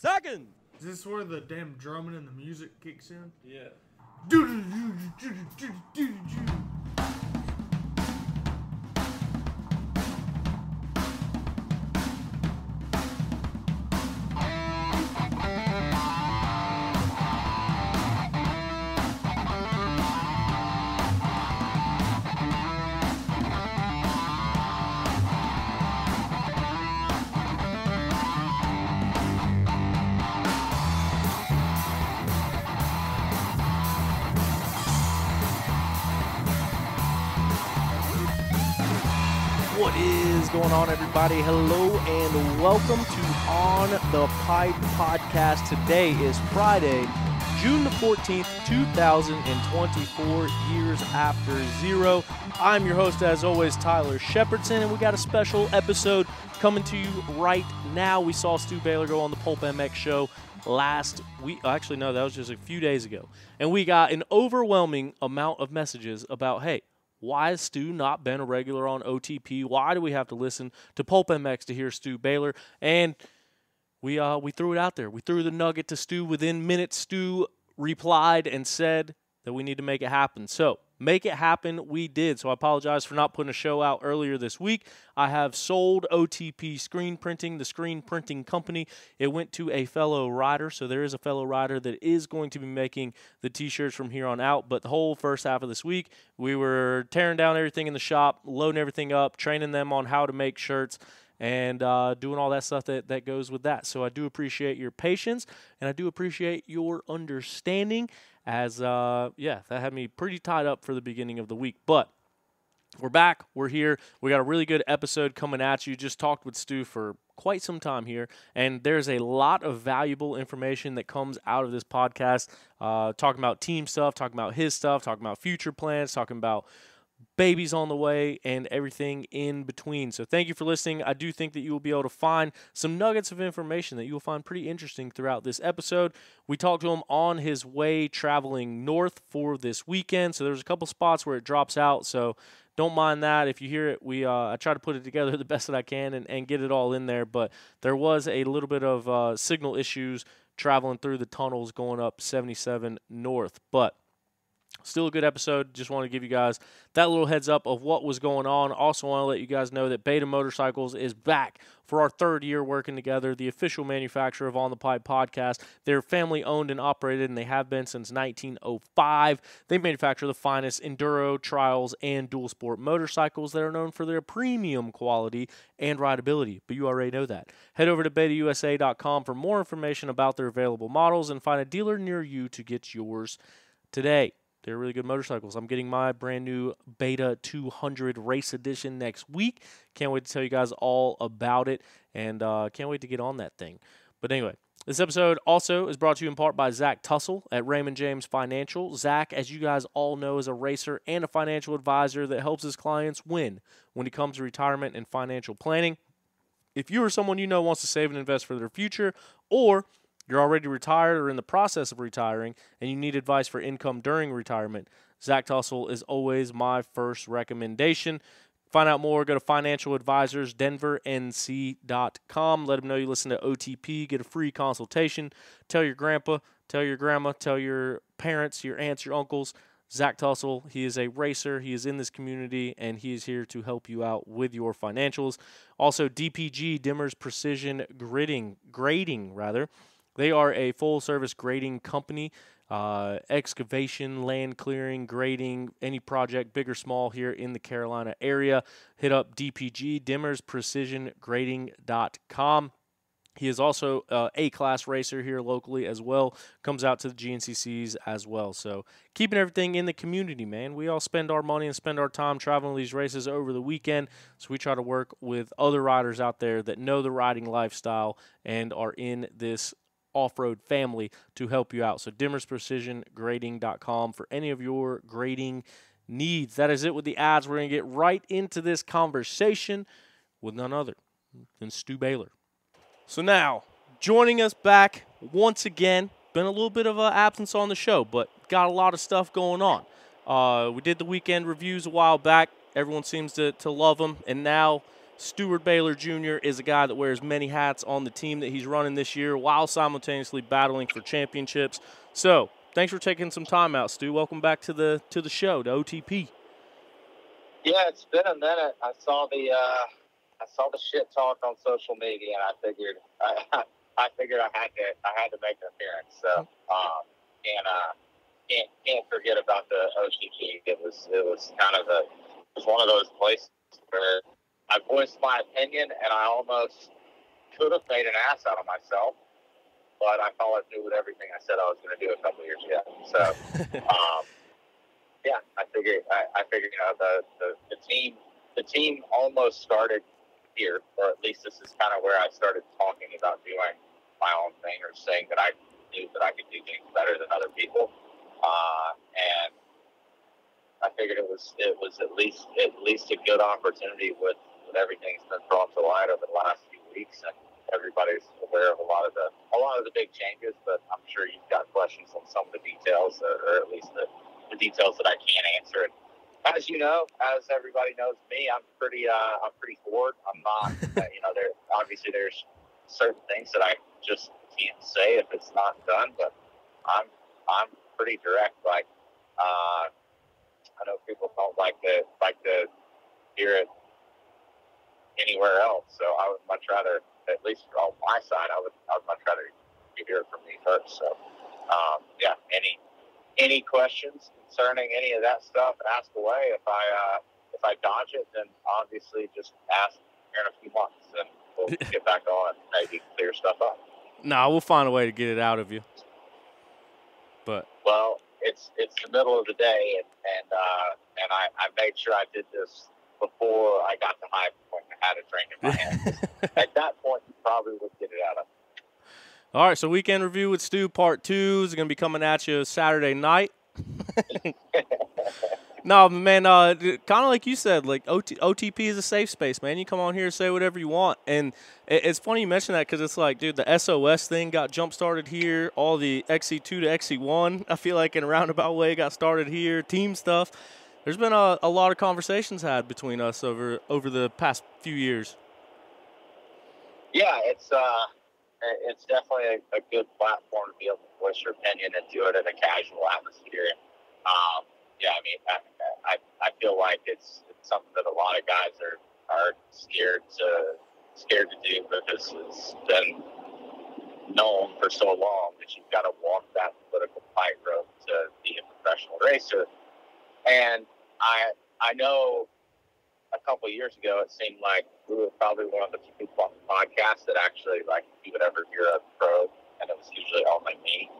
seconds. Is this where the damn drumming and the music kicks in? Yeah. What is going on, everybody? Hello and welcome to On the Pipe Podcast. Today is Friday, June the 14th, 2024, years after zero. I'm your host, as always, Tyler Shepherdson, and we got a special episode coming to you right now. We saw Steward Baylor go on the Pulp MX show last week. Actually, no, that was just a few days ago. And we got an overwhelming amount of messages about, hey, why has Stu not been a regular on OTP? Why do we have to listen to Pulp MX to hear Steward Baylor? And we threw it out there. We threw the nugget to Stu. Within minutes, Stu replied and said that we need to make it happen. So, make it happen, we did. So I apologize for not putting a show out earlier this week. I have sold OTP Screen Printing, the screen printing company. It went to a fellow rider, so there is a fellow rider that is going to be making the T-shirts from here on out. But the whole first half of this week, we were tearing down everything in the shop, loading everything up, training them on how to make shirts, and doing all that stuff that goes with that. So I do appreciate your patience, and I do appreciate your understanding. As, that had me pretty tied up for the beginning of the week. But we're back. We're here. We got a really good episode coming at you. Just talked with Stu for quite some time here. And there's a lot of valuable information that comes out of this podcast. Talking about team stuff, talking about his stuff, talking about future plans, talking about babies on the way, and everything in between. So thank you for listening. I do think that you will be able to find some nuggets of information that you will find pretty interesting throughout this episode. We talked to him on his way traveling north for this weekend, so there's a couple spots where it drops out, so don't mind that. If you hear it, I try to put it together the best that I can and get it all in there, but there was a little bit of signal issues traveling through the tunnels going up 77 north, but still a good episode. Just want to give you guys that little heads up of what was going on. Also want to let you guys know that Beta Motorcycles is back for our third year working together, the official manufacturer of On the Pipe Podcast. They're family owned and operated, and they have been since 1905. They manufacture the finest enduro, trials, and dual sport motorcycles that are known for their premium quality and rideability. But you already know that. Head over to betausa.com for more information about their available models and find a dealer near you to get yours today. They're really good motorcycles. I'm getting my brand new Beta 200 Race Edition next week. Can't wait to tell you guys all about it, and can't wait to get on that thing. But anyway, this episode also is brought to you in part by Zach Tussle at Raymond James Financial. Zach, as you guys all know, is a racer and a financial advisor that helps his clients win when it comes to retirement and financial planning. If you or someone you know wants to save and invest for their future, or you're already retired or in the process of retiring, and you need advice for income during retirement, Zach Tussle is always my first recommendation. Find out more, go to financialadvisorsdenvernc.com. Let them know you listen to OTP. Get a free consultation. Tell your grandpa, tell your grandma, tell your parents, your aunts, your uncles. Zach Tussle, he is a racer. He is in this community, and he is here to help you out with your financials. Also, DPG, Dimmer's Precision Grading. They are a full-service grading company, excavation, land clearing, grading, any project, big or small, here in the Carolina area. Hit up DPG, DimmersPrecisionGrading.com. He is also an A-class racer here locally as well. Comes out to the GNCCs as well. So keeping everything in the community, man. We all spend our money and spend our time traveling these races over the weekend. So we try to work with other riders out there that know the riding lifestyle and are in this off-road family to help you out. So DimmersPrecisionGrading.com for any of your grading needs. That is it with the ads. We're going to get right into this conversation with none other than Steward Baylor. So now, joining us back once again, been a little bit of an absence on the show, but got a lot of stuff going on. We did the weekend reviews a while back. Everyone seems to love them, and now Steward Baylor Jr. is a guy that wears many hats on the team that he's running this year while simultaneously battling for championships. So, thanks for taking some time out, Stu. Welcome back to the show, to OTP. Yeah, it's been a minute. I saw the shit talk on social media, and I figured I had to make an appearance. So can't forget about the OTP. It was one of those places where I voiced my opinion, and I almost could have made an ass out of myself, but I followed through with everything I said I was going to do a couple years ago. So. Yeah, I figured the team almost started here, or at least this is kind of where I started talking about doing my own thing, or saying that I knew that I could do things better than other people, and I figured it was at least a good opportunity with everything that's been brought to light over the last few weeks, and everybody's aware of a lot of the big changes. But I'm sure you've got questions on some of the details, or at least the details that I can't answer. And as you know, as everybody knows me, I'm pretty forward. I'm not, there's certain things that I just can't say if it's not done, but I'm pretty direct. Like, I know people don't like to hear it anywhere else, so I would much rather, at least on my side, I would much rather you hear it from me first. So, any questions concerning any of that stuff, ask away. If I dodge it, then obviously just ask here in a few months, and we'll get back on and maybe clear stuff up. Nah, we'll find a way to get it out of you. But it's the middle of the day, and I made sure I did this before I got to high point and had a drink in my hand. At that point, you probably would get it out of me. All right, so Weekend Review with Stu Part 2 is going to be coming at you Saturday night. No, man, kind of like you said, like OTP is a safe space, man. You come on here and say whatever you want. And it's funny you mention that because it's like, dude, the SOS thing got jump-started here. All the XC2 to XC1, I feel like in a roundabout way, got started here. Team stuff. There's been a lot of conversations had between us over the past few years. Yeah, it's definitely a good platform to be able to voice your opinion and do it in a casual atmosphere. I feel like it's something that a lot of guys are scared to do, because it's been known for so long that you've got to walk that political tightrope to be a professional racer. And I know a couple of years ago, it seemed like we were probably one of the few podcasts that actually, like, you would ever hear a pro, and it was usually only me,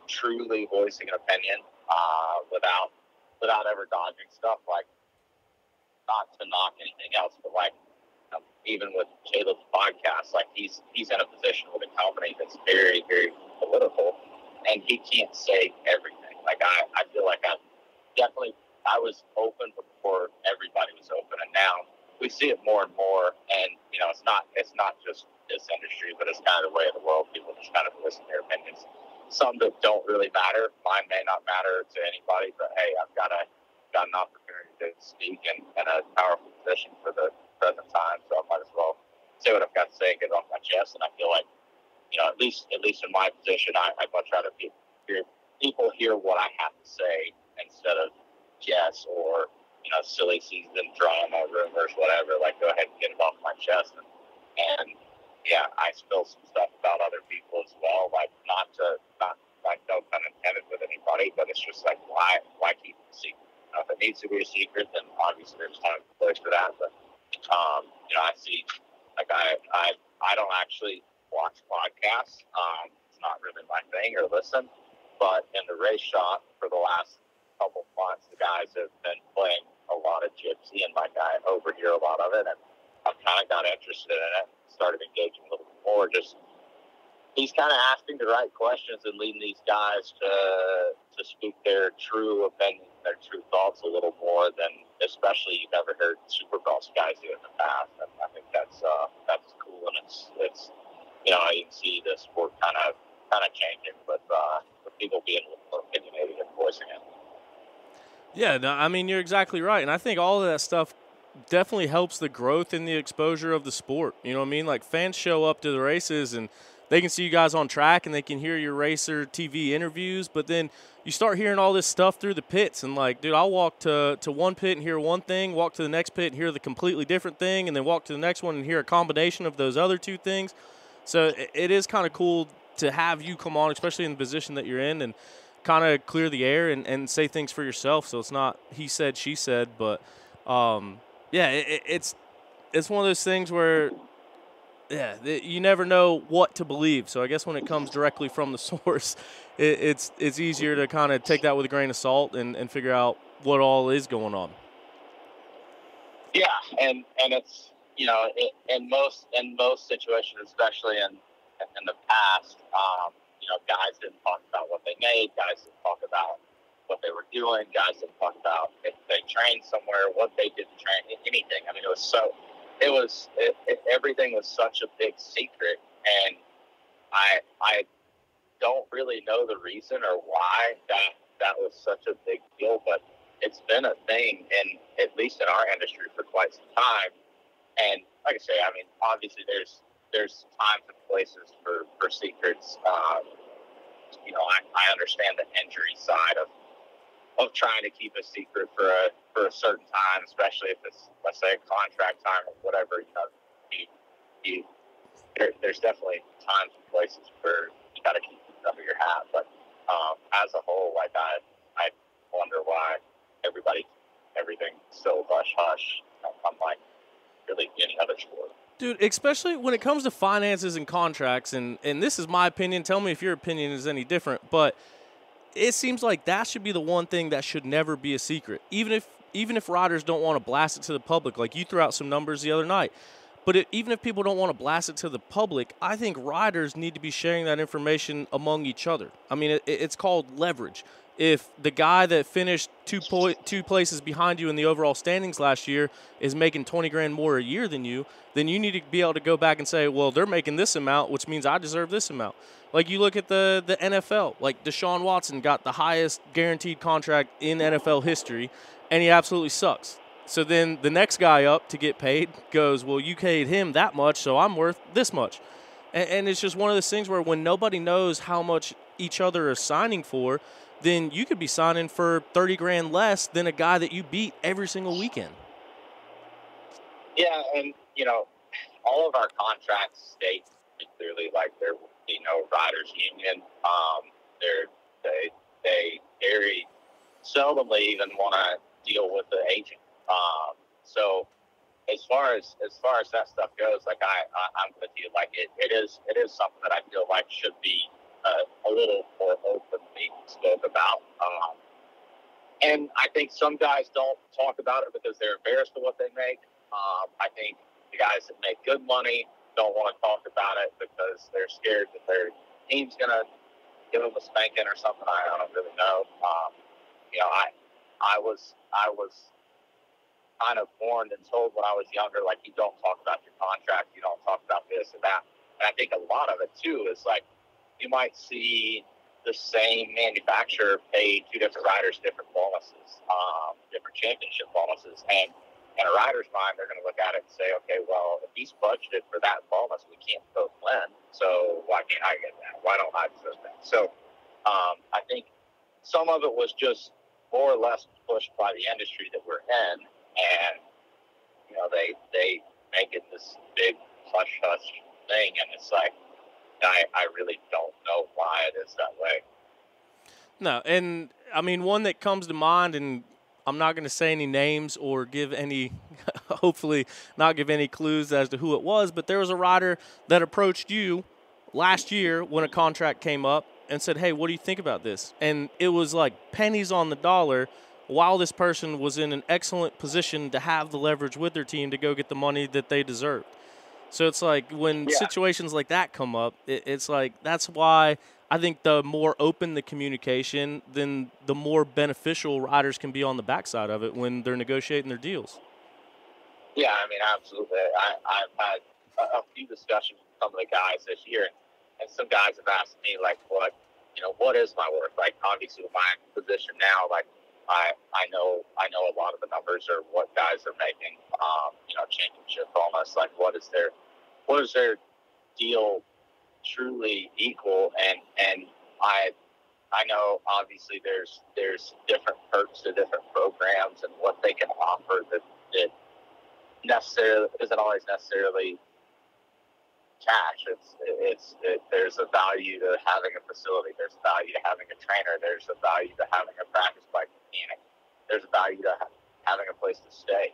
truly voicing an opinion without ever dodging stuff. Like, not to knock anything else, but like, even with Caleb's podcast, like, he's in a position with a company that's very, very political, and he can't say everything. Like, I feel like I was open before everybody was open, and now we see it more and more. And it's not just this industry, but it's kind of the way of the world. People just kind of listen to their opinions. Some that don't really matter. Mine may not matter to anybody, but hey, I've got an opportunity to speak in a powerful position for the present time, so I might as well say what I've got to say and get it off my chest. And I feel like, at least in my position, I'd much rather hear people hear what I have to say instead of guess or silly season drama, rumors, whatever. Like, go ahead and get it off my chest. And yeah, I spill some stuff about other people as well. Like, not like, no pun intended with anybody, but it's just like, why keep it a secret? If it needs to be a secret, then obviously there's time and place for that. But I see, like, I don't actually watch podcasts. It's not really my thing, or listen. But in the race shop for the last couple months, the guys have been playing a lot of Gypsy, and like, I overhear a lot of it, and I've kind of got interested in it, started engaging a little bit more. Just, he's kind of asking the right questions and leading these guys to speak their true opinion, their true thoughts a little more than, especially, you've never heard Supercross guys do in the past. And I think that's cool, and it's you can see the sport kind of changing with people being a little more opinionated and voicing it. Yeah, no, I mean, you're exactly right. And I think all of that stuff definitely helps the growth and the exposure of the sport. You know what I mean? Like, fans show up to the races and they can see you guys on track and they can hear your racer TV interviews, but then you start hearing all this stuff through the pits. And, like, dude, I'll walk to one pit and hear one thing, walk to the next pit and hear the completely different thing, and then walk to the next one and hear a combination of those other two things. So it is kind of cool to have you come on, especially in the position that you're in, and kind of clear the air and say things for yourself. So it's not he said, she said, but it's one of those things where, you never know what to believe. So I guess when it comes directly from the source, it's easier to kind of take that with a grain of salt and figure out what all is going on. Yeah, and it's, in most situations, especially in the past, guys didn't talk about what they made, guys didn't talk about what they were doing, guys didn't talk about if they trained somewhere, what they did to train, anything. I mean, everything was such a big secret, and I don't really know the reason or why that was such a big deal, but it's been a thing at least in our industry for quite some time. And like I say, I mean, obviously there's times and places for secrets. I understand the injury side of trying to keep a secret for a certain time, especially if it's, let's say, a contract time or whatever. There's definitely times and places where you got to keep it under your hat. But as a whole, like I wonder why everything's so hush hush, unlike really any other sport. Dude, especially when it comes to finances and contracts, and this is my opinion. Tell me if your opinion is any different, but it seems like that should be the one thing that should never be a secret, even if riders don't want to blast it to the public. Like, you threw out some numbers the other night, but even if people don't want to blast it to the public, I think riders need to be sharing that information among each other. I mean, it's called leverage. If the guy that finished two places behind you in the overall standings last year is making $20,000 more a year than you, then you need to be able to go back and say, well, they're making this amount, which means I deserve this amount. Like, you look at the NFL, like Deshaun Watson got the highest guaranteed contract in NFL history, and he absolutely sucks. So then the next guy up to get paid goes, well, you paid him that much, so I'm worth this much. And it's just one of those things where when nobody knows how much each other is signing for, then you could be signing for $30,000 less than a guy that you beat every single weekend. Yeah, and all of our contracts state clearly, like, there will be no riders union. They very seldomly even want to deal with the agent. So as far as that stuff goes, like, I'm with you. Like, it is something that I feel like should be a little more openly spoke about. And I think some guys don't talk about it because they're embarrassed of what they make. I think the guys that make good money don't want to talk about it because they're scared that their team's going to give them a spanking or something. I don't really know. I was kind of warned and told when I was younger, like, you don't talk about your contract, you don't talk about this and that. And I think a lot of it too is, like, you might see the same manufacturer pay two different riders different bonuses, different championship bonuses, and in a rider's mind, they're going to look at it and say, okay, well, if he's budgeted for that bonus, we can't both win, so why can't I get that? Why don't I deserve that? So I think some of it was just more or less pushed by the industry that we're in, and they make it this big hush-hush thing, and it's like, I really don't know why it is that way. No, and I mean, one that comes to mind, and I'm not going to say any names or give any, hopefully not give any clues as to who it was, but there was a rider that approached you last year when a contract came up and said, hey, what do you think about this? And it was like pennies on the dollar, while this person was in an excellent position to have the leverage with their team to go get the money that they deserved. So it's like when situations like that come up, it's like that's why I think the more open the communication, then the more beneficial riders can be on the backside of it when they're negotiating their deals. Yeah, I mean, absolutely. I've had a few discussions with some of the guys this year, and some guys have asked me, like, what is my worth? Like, obviously with my position now, like, I know a lot of the numbers are what guys are making. Championship bonus. Like, what is their deal truly equal? And I know obviously there's different perks to different programs and what they can offer that necessarily isn't always necessarily cash. There's a value to having a facility. There's a value to having a trainer. There's a value to having a practice bike mechanic. There's a value to having a place to stay.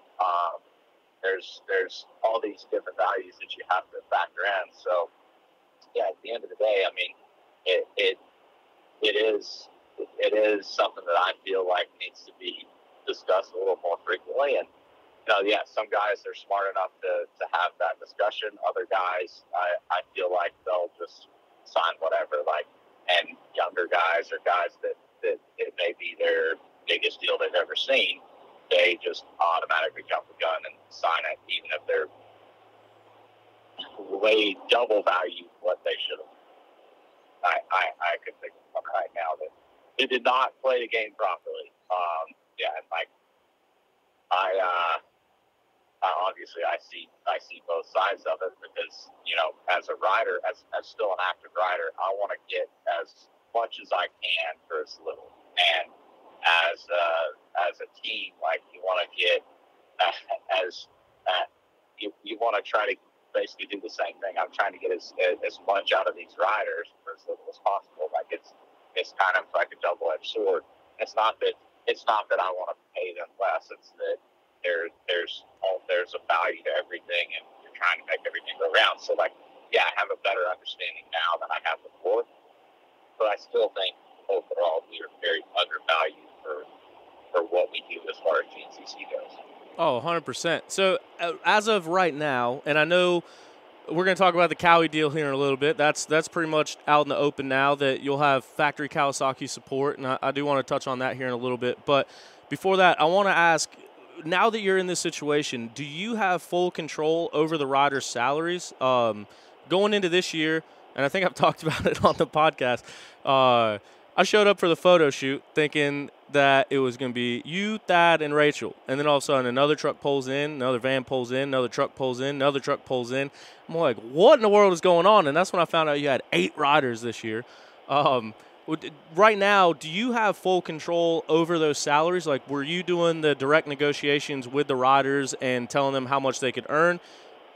There's all these different values that you have to factor in. So, yeah, at the end of the day, I mean, it is something that I feel like needs to be discussed a little more frequently. And some guys are smart enough to have that discussion. Other guys, I feel like they'll just sign whatever. And younger guys or guys that it may be their biggest deal they've ever seen, they just automatically jump the gun and sign it, even if they're way double value what they should have. I could think of one right now that they did not play the game properly. Obviously I see both sides of it because, as a rider, as still an active rider, I want to get as much as I can for as little. And as a team, like, you want to get you want to try to basically do the same thing. I'm trying to get as much out of these riders for as little as possible. Like, it's kind of like a double-edged sword. It's not that I want to pay them less. It's that there's a value to everything, and you're trying to make everything go round. So, like, yeah, I have a better understanding now than I have before, but I still think overall we are very undervalued for what we do as far as GNCC goes. Oh, 100%. So as of right now, and I know we're going to talk about the Cowie deal here in a little bit. That's pretty much out in the open now that you'll have factory Kawasaki support, and I do want to touch on that here in a little bit. But before that, I want to ask, now that you're in this situation, do you have full control over the riders' salaries? Going into this year, and I think I've talked about it on the podcast, I showed up for the photo shoot thinking that it was going to be you, Thad, and Rachel. And then all of a sudden another truck pulls in, another van pulls in, another truck pulls in, another truck pulls in. I'm like, what in the world is going on? And that's when I found out you had 8 riders this year. Right now, do you have full control over those salaries? Like, were you doing the direct negotiations with the riders and telling them how much they could earn?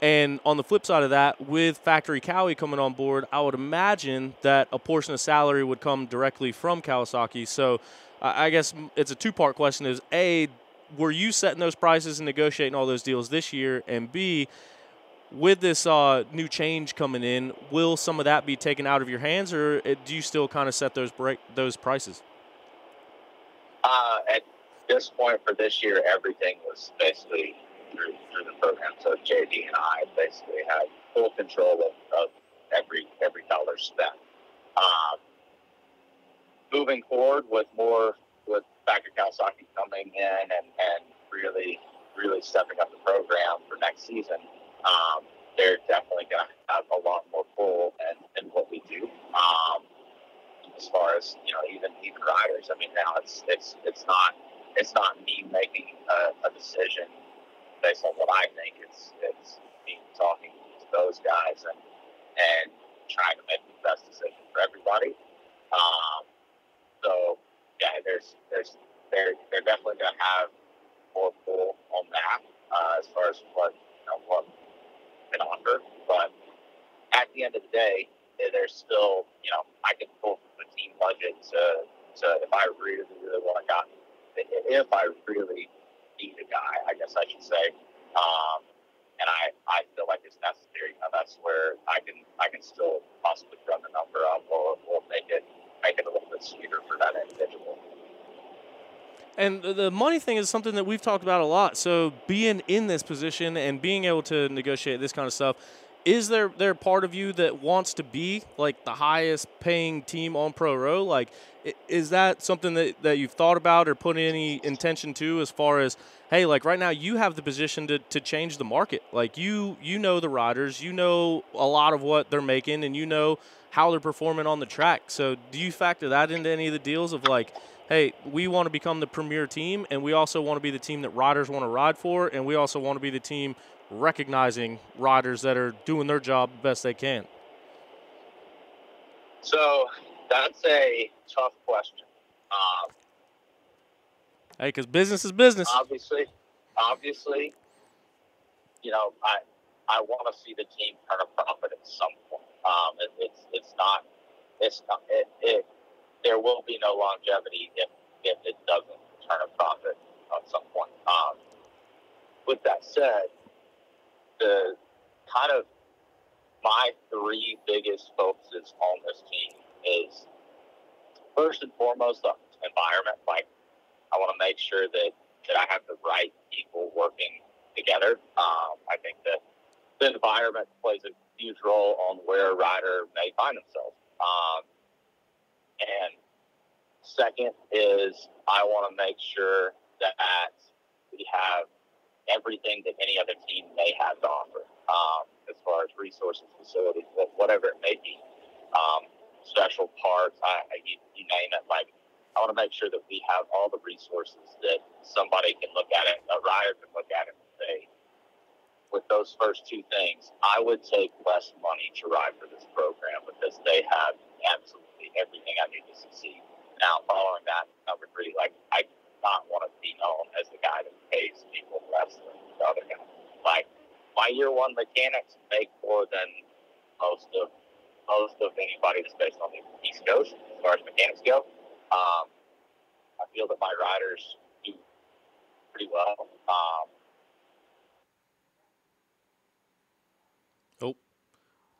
And on the flip side of that, with Factory Cowie coming on board, I would imagine that a portion of salary would come directly from Kawasaki. So I guess it's a two-part question is, A, were you setting those prices and negotiating all those deals this year? And B, with this new change coming in, will some of that be taken out of your hands, or do you still kind of set those prices? At this point for this year, everything was basically through the program. So JD and I basically had full control of every dollar spent. Moving forward with Factory Kawasaki coming in and really stepping up the program for next season, they're definitely going to have a lot more pull in what we do. As far as even riders, I mean, now it's not me making a decision based on what I think. It's me talking to those guys and trying to make the best decision for everybody. So yeah, they're definitely going to have more pull on that as far as what can offer. But at the end of the day, there's still I can pull from the team budget to if I really want a guy, if I really need a guy, I guess I should say, and I feel like it's necessary. That's where I can still possibly run the number up or make it a little bit sweeter for that individual. And the money thing is something that we've talked about a lot. So being in this position and being able to negotiate this kind of stuff, is there part of you that wants to be like the highest paying team on Pro Row? Like, is that something that you've thought about or put any intention to, as far as, hey, like right now you have the position to change the market. Like you know the riders, you know a lot of what they're making, and you know how they're performing on the track. So do you factor that into any of the deals of like, hey, we want to become the premier team, and we also want to be the team that riders want to ride for, and we also want to be the team recognizing riders that are doing their job the best they can? So that's a tough question. Hey, because business is business. Obviously, you know, I want to see the team turn a profit at some point. There will be no longevity if it doesn't turn a profit at some point. With that said, the kind of my three biggest focuses on this team is first and foremost the environment. Like, I want to make sure that I have the right people working together. I think that the environment plays a huge role on where a rider may find themselves. And second is I want to make sure that we have everything that any other team may have to offer, as far as resources, facilities, whatever it may be, special parts, you name it. Like, I want to make sure that we have all the resources that somebody can look at it, a rider can look at it and say, with those first two things, I would take less money to ride for this program because they have absolutely everything I need to succeed. Now, following that, number three, like, I do not want to be known as the guy that pays people less than the other guy. Like, my year one mechanics make more than most of anybody that's based on the East Coast as far as mechanics go. I feel that my riders do pretty well.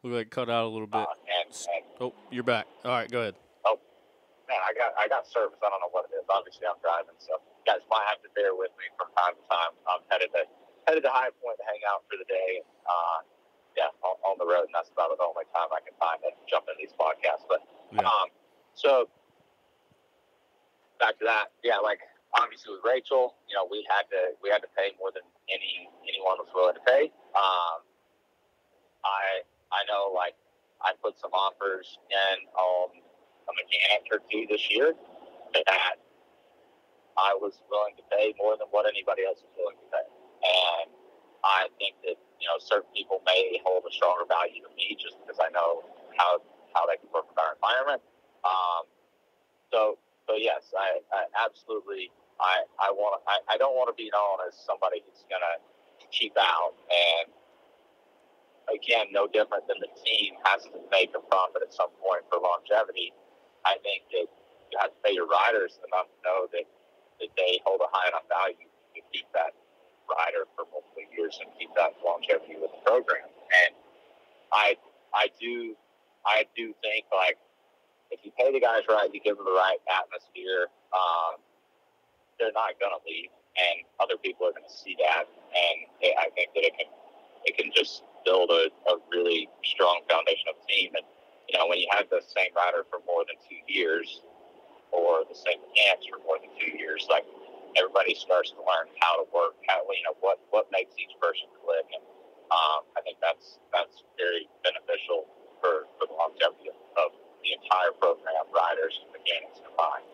Look like cut out a little bit. You're back. All right, go ahead. Oh, man, I got service. I don't know what it is. Obviously, I'm driving, so you guys might have to bear with me from time to time. I'm headed to High Point to hang out for the day. On the road, and that's about the only time I can find to jump in these podcasts. But so back to that, like, obviously with Rachel, you know, we had to pay more than anyone was willing to pay. I know, like, I put some offers in on a mechanic or two this year that I was willing to pay more than what anybody else was willing to pay. And I think that, you know, certain people may hold a stronger value to me just because I know how they can work with our environment. So yes, I absolutely, I don't want to be known as somebody who's going to cheap out. And again, no different than the team has to make a profit at some point for longevity. I think that you have to pay your riders enough to know that they hold a high enough value to keep that rider for multiple years and keep that longevity with the program. And I do think, like, if you pay the guys right, you give them the right atmosphere, they're not going to leave, and other people are going to see that. And I think that it can just build a really strong foundation of team. And, you know, when you have the same rider for more than 2 years, or the same mechanics for more than 2 years, like, everybody starts to learn how to work, what makes each person click. And I think that's very beneficial for the longevity of the entire program, riders and mechanics combined.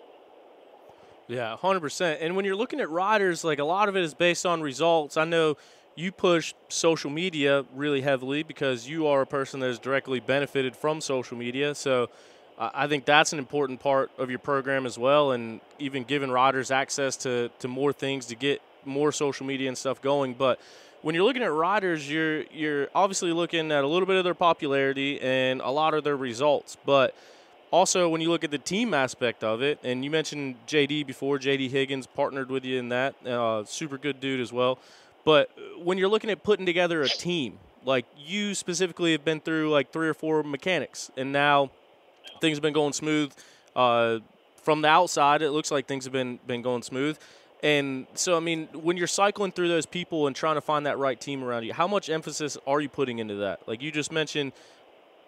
Yeah, 100%. And when you're looking at riders, like, a lot of it is based on results. I know you push social media really heavily because you are a person that has directly benefited from social media. So I think that's an important part of your program as well, and even giving riders access to more things to get more social media and stuff going. But when you're looking at riders, you're obviously looking at a little bit of their popularity and a lot of their results. But also when you look at the team aspect of it, and you mentioned JD before, JD Higgins partnered with you in that, super good dude as well. But when you're looking at putting together a team, like, you specifically have been through like 3 or 4 mechanics, and now things have been going smooth. From the outside, it looks like things have been going smooth. And so, I mean, when you're cycling through those people and trying to find that right team around you, how much emphasis are you putting into that? Like, you just mentioned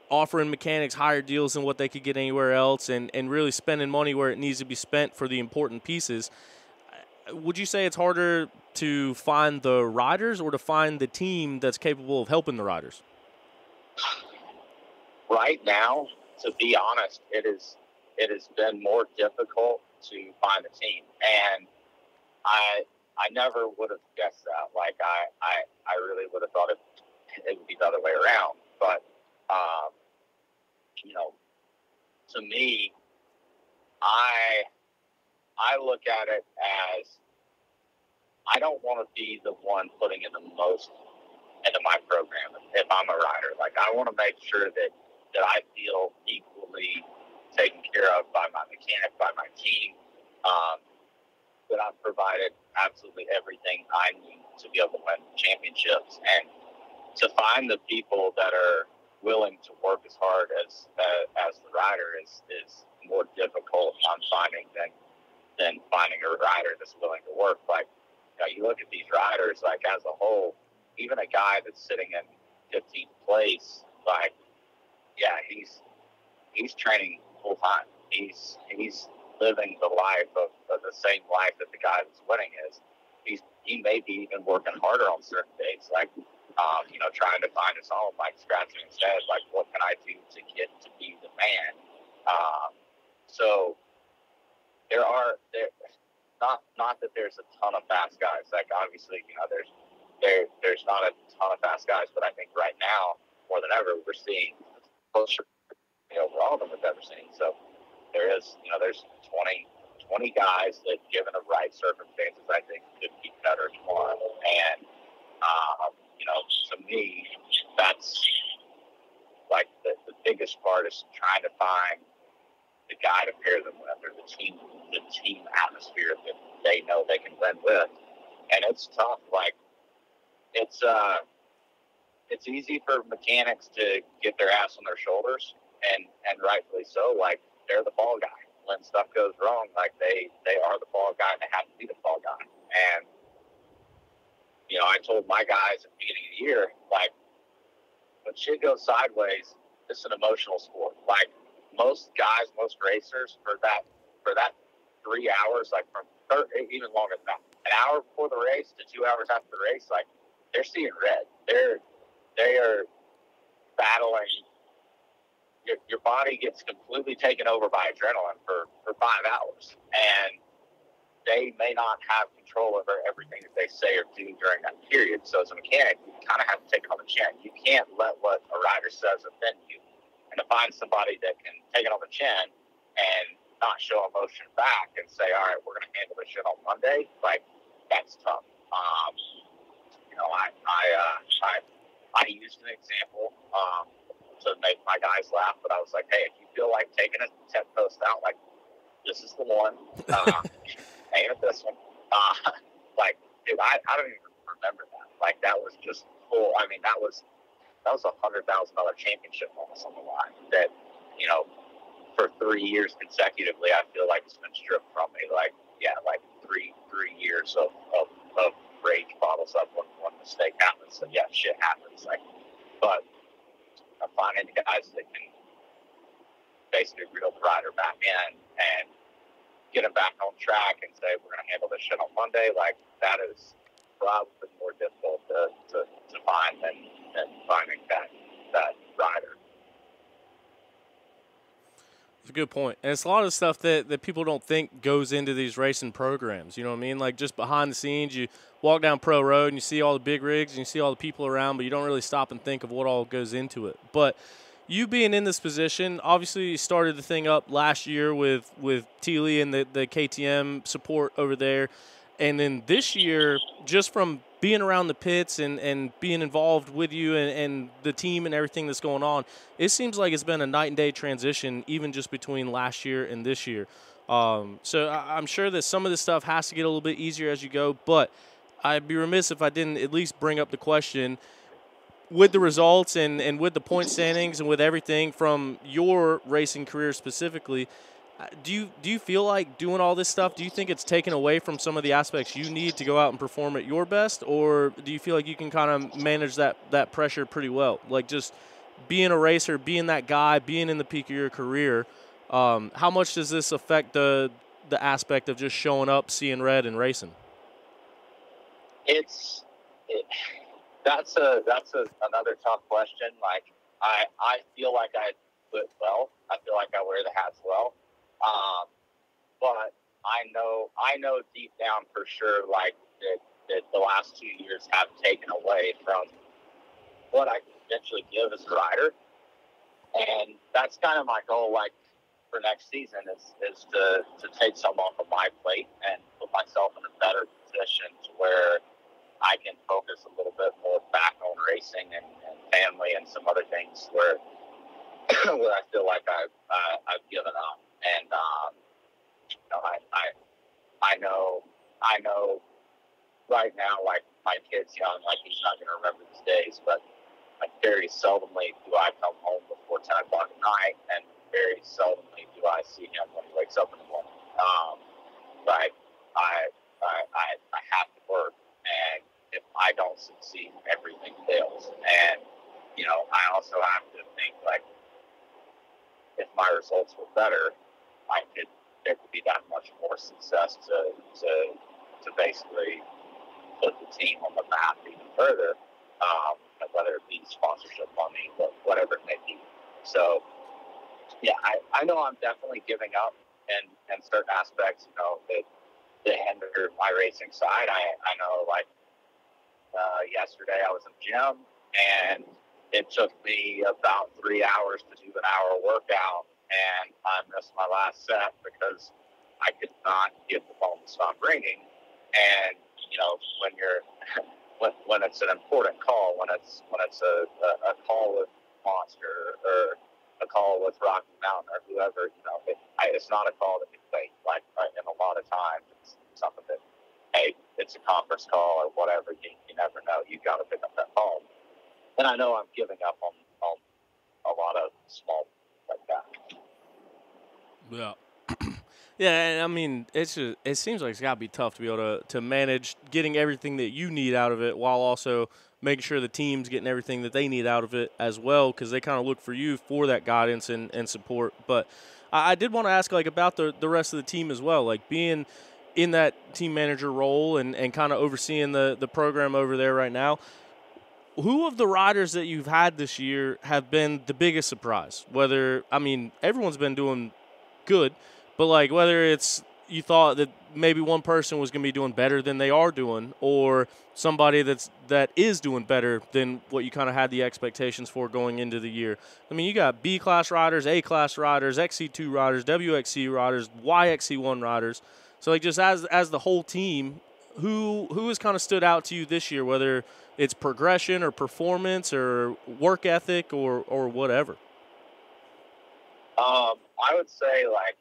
offering mechanics higher deals than what they could get anywhere else, and really spending money where it needs to be spent for the important pieces. Would you say it's harder to find the riders or to find the team that's capable of helping the riders? Right now, to be honest, it has been more difficult to find a team. And I never would have guessed that. Like, I really would have thought it would be the other way around. But, you know, to me, I look at it as I don't want to be the one putting in the most into my program if I'm a rider. Like, I want to make sure that I feel equally taken care of by my mechanic, by my team, that I've provided absolutely everything I need to be able to win championships. And to find the people that are willing to work as hard as the rider is more difficult I'm finding than finding a rider that's willing to work. Like, you look at these riders, like, as a whole, even a guy that's sitting in 15th place, like, yeah, he's training full time. He's living the life of the same life that the guy that's winning is. He may be even working harder on certain days, like, trying to find his own, like, scratching his head, like, what can I do to get to be the man? So there not that there's a ton of fast guys. Like, obviously, there's not a ton of fast guys, but I think right now, more than ever, we're seeing closer overall than we've ever seen. So there's 20 guys that, given the right circumstances, I think could be better tomorrow. And, to me, that's like the biggest part is trying to find the guy to pair them with, or the team atmosphere that they know they can win with. And it's tough. Like, it's easy for mechanics to get their ass on their shoulders, and rightfully so. Like, they're the fall guy. When stuff goes wrong, like, they are the fall guy, and they have to be the fall guy. And, I told my guys at the beginning of the year, like, when shit goes sideways, it's an emotional sport. Like, most guys, most racers, for that 3 hours, like, even longer than that, an hour before the race to 2 hours after the race, like, they're seeing red. They are battling. Your body gets completely taken over by adrenaline for 5 hours, and they may not have control over everything that they say or do during that period. So as a mechanic, you kind of have to take it on the chin. You can't let what a rider says offend you. And to find somebody that can take it on the chin and not show emotion back and say, all right, we're going to handle this shit on Monday, like, that's tough. I used an example to make my guys laugh, but I was like, hey, if you feel like taking a 10 post out, like, this is the one. Aim at this one. Like, dude, I don't even remember that. Like, that was just full. I mean, that was a $100,000 championship almost on the line that, for 3 years consecutively, I feel like it's been stripped from me. Like, yeah, like three years of rage bottles up when one mistake happens. So yeah, shit happens. Like, but I'm finding the guys that can basically reel the rider back in and get him back on track and say, we're going to handle this shit on Monday. Like, that is probably more difficult to find than finding that rider. It's a good point. And it's a lot of stuff that people don't think goes into these racing programs. You know what I mean? Like, just behind the scenes, you walk down Pro Road and you see all the big rigs and you see all the people around, but you don't really stop and think of what all goes into it. But you being in this position, obviously you started the thing up last year with Teely and the KTM support over there. And then this year, just from being around the pits and being involved with you and the team and everything that's going on, it seems like it's been a night and day transition, even just between last year and this year. So I'm sure that some of this stuff has to get a little bit easier as you go, but I'd be remiss if I didn't at least bring up the question, with the results and with the point standings and with everything from your racing career specifically, do you feel like doing all this stuff, do you think it's taken away from some of the aspects you need to go out and perform at your best, or do you feel like you can kind of manage that pressure pretty well? Like, just being a racer, being that guy, being in the peak of your career, how much does this affect the aspect of just showing up, seeing red, and racing? That's another tough question. Like, I feel like I do it well. I feel like I wear the hats well. But I know deep down for sure, like that the last 2 years have taken away from what I can eventually give as a rider, and that's kind of my goal. Like for next season is to take some off of my plate and put myself in a better position to where I can focus a little bit more back on racing and family and some other things where where I feel like I've given up. And I know right now, like my kid's young, like he's not going to remember these days, but like very seldomly do I come home before 10 o'clock at night, and very seldomly do I see him when he wakes up in the morning. But I have to work, and if I don't succeed, everything fails. And I also have to think like if my results were better, there could be that much more success to basically put the team on the map even further, whether it be sponsorship money, whatever it may be. So, yeah, I know I'm definitely giving up in certain aspects, that hinder my racing side. I know, like, yesterday I was in the gym, and it took me about 3 hours to do an hour workout, and I missed my last set because I could not get the phone to stop ringing. And when you're when it's an important call, when it's a call with Monster or a call with Rocky Mountain or whoever, it's not a call that can wait. Like, and a lot of times it's something that, hey, it's a conference call or whatever. You never know. You got to pick up that phone. And I know I'm giving up on a lot of small like that. Yeah. Yeah, and I mean, it seems like it's got to be tough to be able to manage getting everything that you need out of it while also making sure the team's getting everything that they need out of it as well, because they kind of look for you for that guidance and support. But I did want to ask, like, about the rest of the team as well, like being in that team manager role and kind of overseeing the program over there right now. Who of the riders that you've had this year have been the biggest surprise? Everyone's been doing good, but like whether it's you thought that maybe one person was going to be doing better than they are doing, or somebody that is doing better than what you kind of had the expectations for going into the year. I mean, you got B-class riders, A-class riders, XC2 riders, WXC riders, YXC1 riders. So like just as the whole team, who has kind of stood out to you this year, whether it's progression or performance or work ethic or whatever? I would say, like,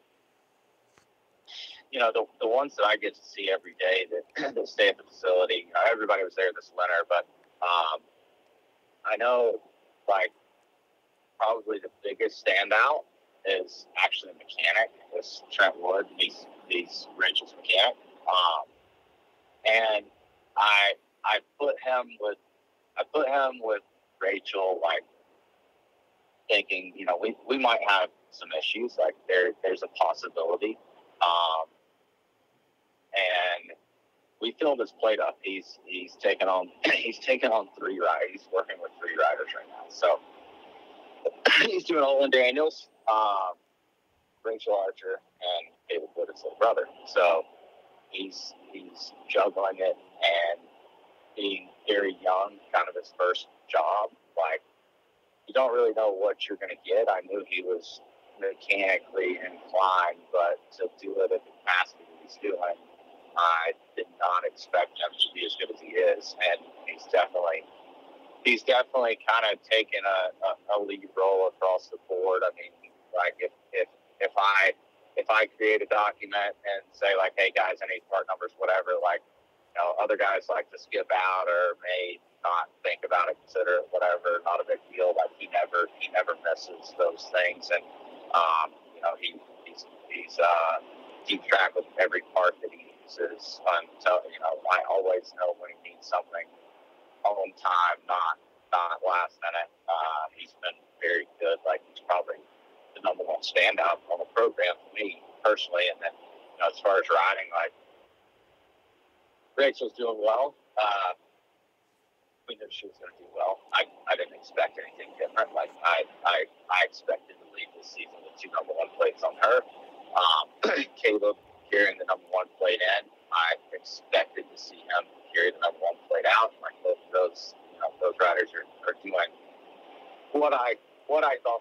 the ones that I get to see every day that stay at the facility. Everybody was there this winter, but I know, like, probably the biggest standout is actually a mechanic. It's Trent Wood. He's Rachel's mechanic. And I put him with Rachel, like, thinking, we might have some issues. Like there's a possibility. And we filled his plate up. He's taken on 3 riders. He's working with 3 riders right now. So he's doing Olin Daniels, Rachel Archer, and David Wood's little brother. So he's juggling it and being very young, kind of his first job. Like, you don't really know what you're going to get. I knew he was mechanically inclined, but to do it at the capacity that he's doing, I did not expect him to be as good as he is. And he's definitely kind of taken a lead role across the board. I mean, like if I create a document and say, like, hey guys, I need part numbers, whatever, like, other guys like to skip out or may not think about it, consider it, whatever, not a big deal. Like, he never misses those things. And he's keeps track of every part that he uses until I always know when he needs something on time, not last minute. He's been very good. Like, he's probably the number one standout on the program for me personally. And then as far as riding, like, Rachel's doing well. We knew she was going to do well. I didn't expect anything different. Like, I expected to lead this season with 2 number 1 plates on her. Caleb carrying the number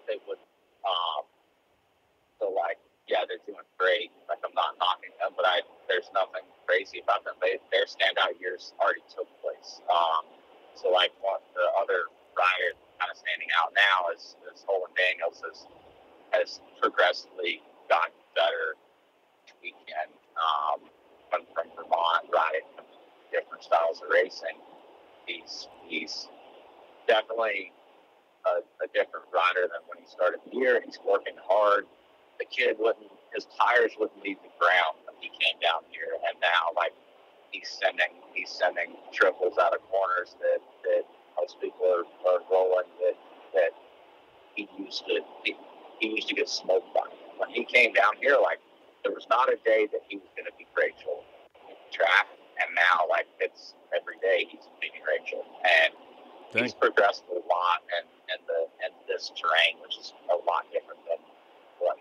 if they would. So like, yeah, they're doing great. Like, I'm not knocking them, but there's nothing crazy about them. Their standout years already took place. So like, one the other rider kind of standing out now is Olin Daniels has progressively gotten better each weekend. From Vermont, riding different styles of racing, he's definitely a different rider than when he started the year. He's working hard. The kid his tires wouldn't leave the ground when he came down here, and now like he's sending triples out of corners that most people are rolling that he used to get smoked by. When he came down here, like, there was not a day that he was going to be Rachel in the track, and now like it's every day he's beating Rachel, and he's progressed a lot in this terrain, which is a lot different than what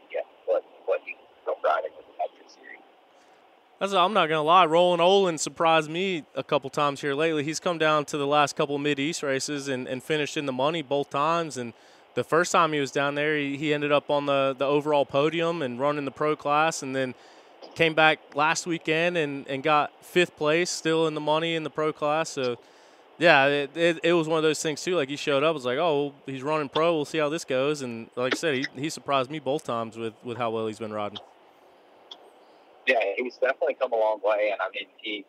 he grew up riding with the Metro Series. I'm not gonna lie, Roland Olin surprised me a couple times here lately. He's come down to the last couple of Mid-East races and finished in the money both times. And the first time he was down there, he ended up on the overall podium and running the pro class, and then came back last weekend and got 5th place, still in the money in the pro class. So, yeah, it was one of those things, too. Like, he showed up, was like, oh, he's running pro, we'll see how this goes. And like I said, he surprised me both times with how well he's been riding. Yeah, he's definitely come a long way, and I mean,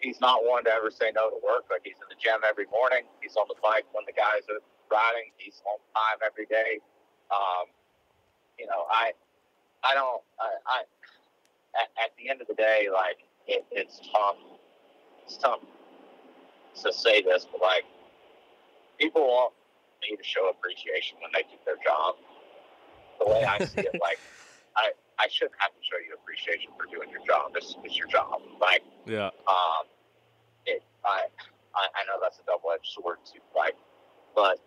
he's not one to ever say no to work. Like, he's in the gym every morning. He's on the bike when the guys are riding. He's on time every day. You know, at the end of the day, like, it's tough. It's tough to say this, but like, people want me to show appreciation when they do their job. The way I see it, like, I shouldn't have to show you appreciation for doing your job. It's your job. Like, yeah. I know that's a double-edged sword too. Like, but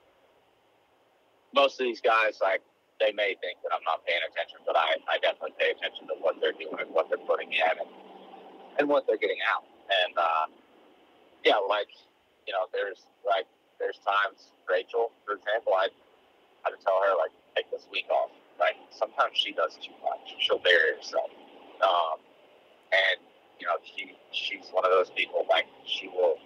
most of these guys, like, they may think that I'm not paying attention, but I definitely pay attention to what they're doing and what they're putting in and what they're getting out. And yeah, like, you know, there's times, Rachel, for example, I had to tell her, like, take this week off. Like, sometimes she does too much. She'll bury herself. And, you know, she's one of those people, like, she will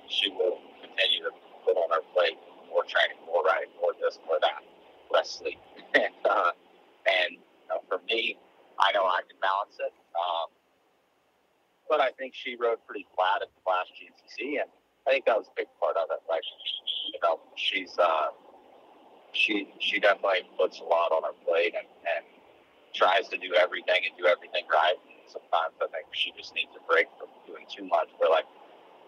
continue to put on her plate more training, more riding, more this, more that, less sleep. And you know, for me, I know I can balance it. But I think she rode pretty flat at the last GNCC, and I think that was a big part of it. Like, you know, she definitely puts a lot on her plate and tries to do everything and do everything right. And sometimes I think she just needs a break from doing too much. We're like,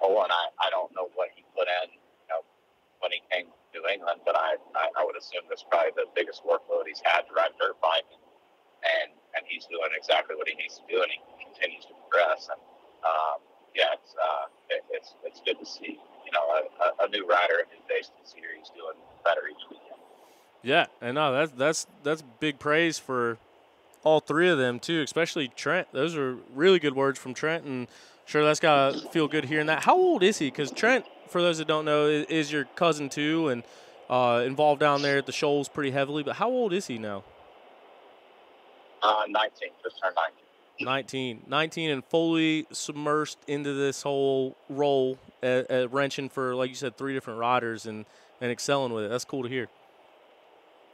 I don't know what he put in, you know, when he came to New England, but I would assume that's probably the biggest workload he's had to ride dirt bike, and he's doing exactly what he needs to do, and he continues to progress. And yeah, it's good to see, you know, a new rider, a new face to the series doing better each weekend. Yeah, and no, that's big praise for all three of them too, especially Trent. Those are really good words from Trent, and sure, that's got to feel good hearing that. How old is he? Because Trent, for those that don't know, is your cousin too, and involved down there at the Shoals pretty heavily. But how old is he now? 19, just turned 19. 19 and fully submersed into this whole role at wrenching for, like you said, 3 different riders and excelling with it. That's cool to hear.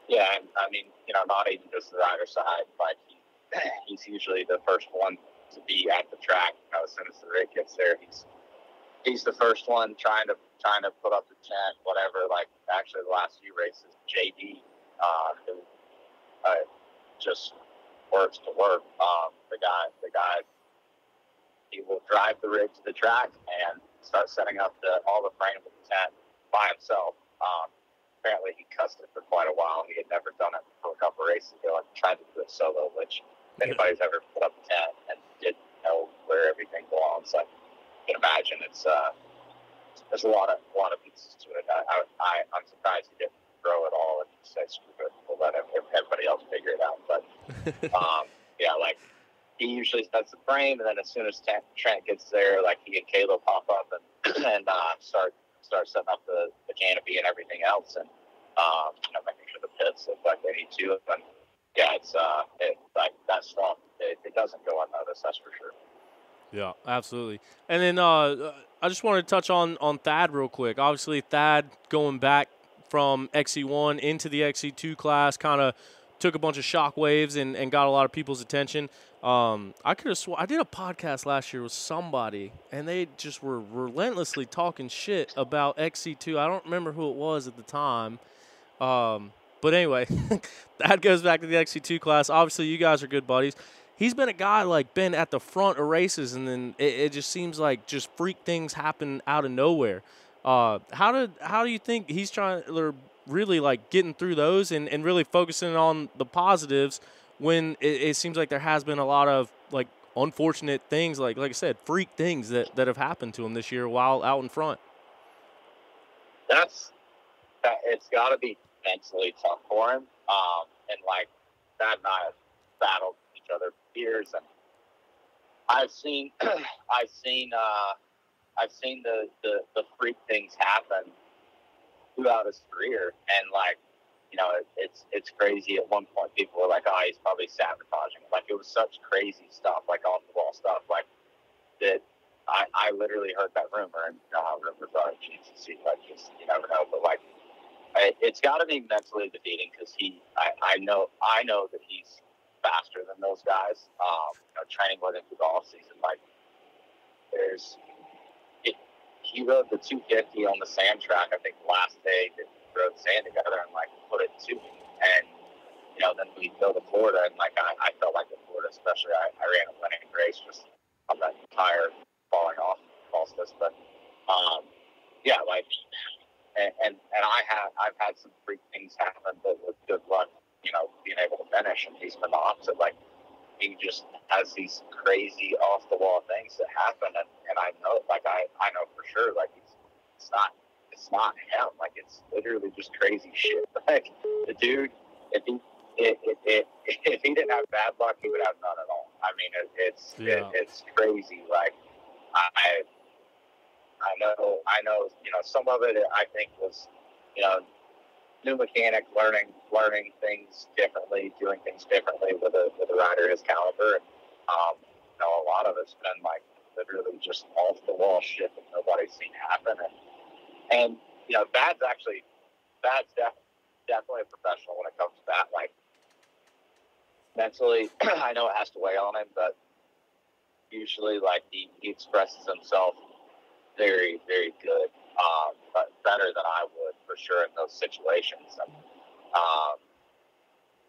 Yeah, I mean, you know, not even just the rider side, but he's usually the first one to be at the track. You know, as soon as the rig gets there, he's the first one trying to put up the tent, whatever. Like, actually, the last few races, JD, who just works to work. The guy, he will drive the rig to the track and start setting up all the frame of the tent by himself. Apparently he cussed it for quite a while. He had never done it for a couple of races ago and tried to do it solo, which if anybody's ever put up a tent and didn't know where everything belongs, I can imagine there's a lot of pieces to it. I'm surprised he didn't throw it all and say, screw it, we'll let everybody else figure it out. But yeah, like, he usually sets the frame, and then as soon as Trent gets there, like, he and Caleb pop up and start setting up the canopy and everything else, and you know, making sure the pits minutes if like they need to. And yeah, it's like that stuff. It doesn't go unnoticed. That's for sure. Yeah, absolutely. And then I just wanted to touch on Thad real quick. Obviously, Thad going back from XC1 into the XC2 class kind of took a bunch of shock waves and got a lot of people's attention. I could have I did a podcast last year with somebody, and they just were relentlessly talking shit about XC2. I don't remember who it was at the time. But anyway, Thad goes back to the XC2 class. Obviously, you guys are good buddies. He's been a guy like been at the front of races, and then it just seems like just freak things happen out of nowhere. How do you think he's trying or really like getting through those and really focusing on the positives when it seems like there has been a lot of like unfortunate things like I said, freak things that have happened to him this year while out in front? It's got to be mentally tough for him. And like Thad and I have battled each other for years, and I've seen the freak things happen throughout his career, and like, you know, it's crazy. At one point, people were like, "Oh, he's probably sabotaging." Like, it was such crazy stuff, like off the wall stuff, like that. I literally heard that rumor, and you know how rumors are. Jesus, like, just you never know, but like. It's got to be mentally defeating because I know that he's faster than those guys. You know, training with him through the off season, like he rode the 250 on the sand track. I think the last day that we rode sand together and like put it to me. And you know, then we go to Florida, and like I felt like in Florida, especially, I ran a winning race just on that tire falling off, but yeah, like. And I've had some freak things happen, but with good luck, you know, being able to finish. And he's been the opposite. Like, he just has these crazy off the wall things that happen, and I know, like I know for sure, like it's not him. Like, it's literally just crazy shit. Like, the dude, if he didn't have bad luck, he would have none at all. I mean, it's crazy. Like, I know, you know, some of it I think was, you know, new mechanic learning things differently, doing things differently with a rider his caliber. And, you know, a lot of it's been like literally just off the wall shit that nobody's seen happen. And you know, Thad's definitely a professional when it comes to that. Like, mentally, I know it has to weigh on him, but usually, like, he expresses himself very, very good, but better than I would for sure in those situations. And,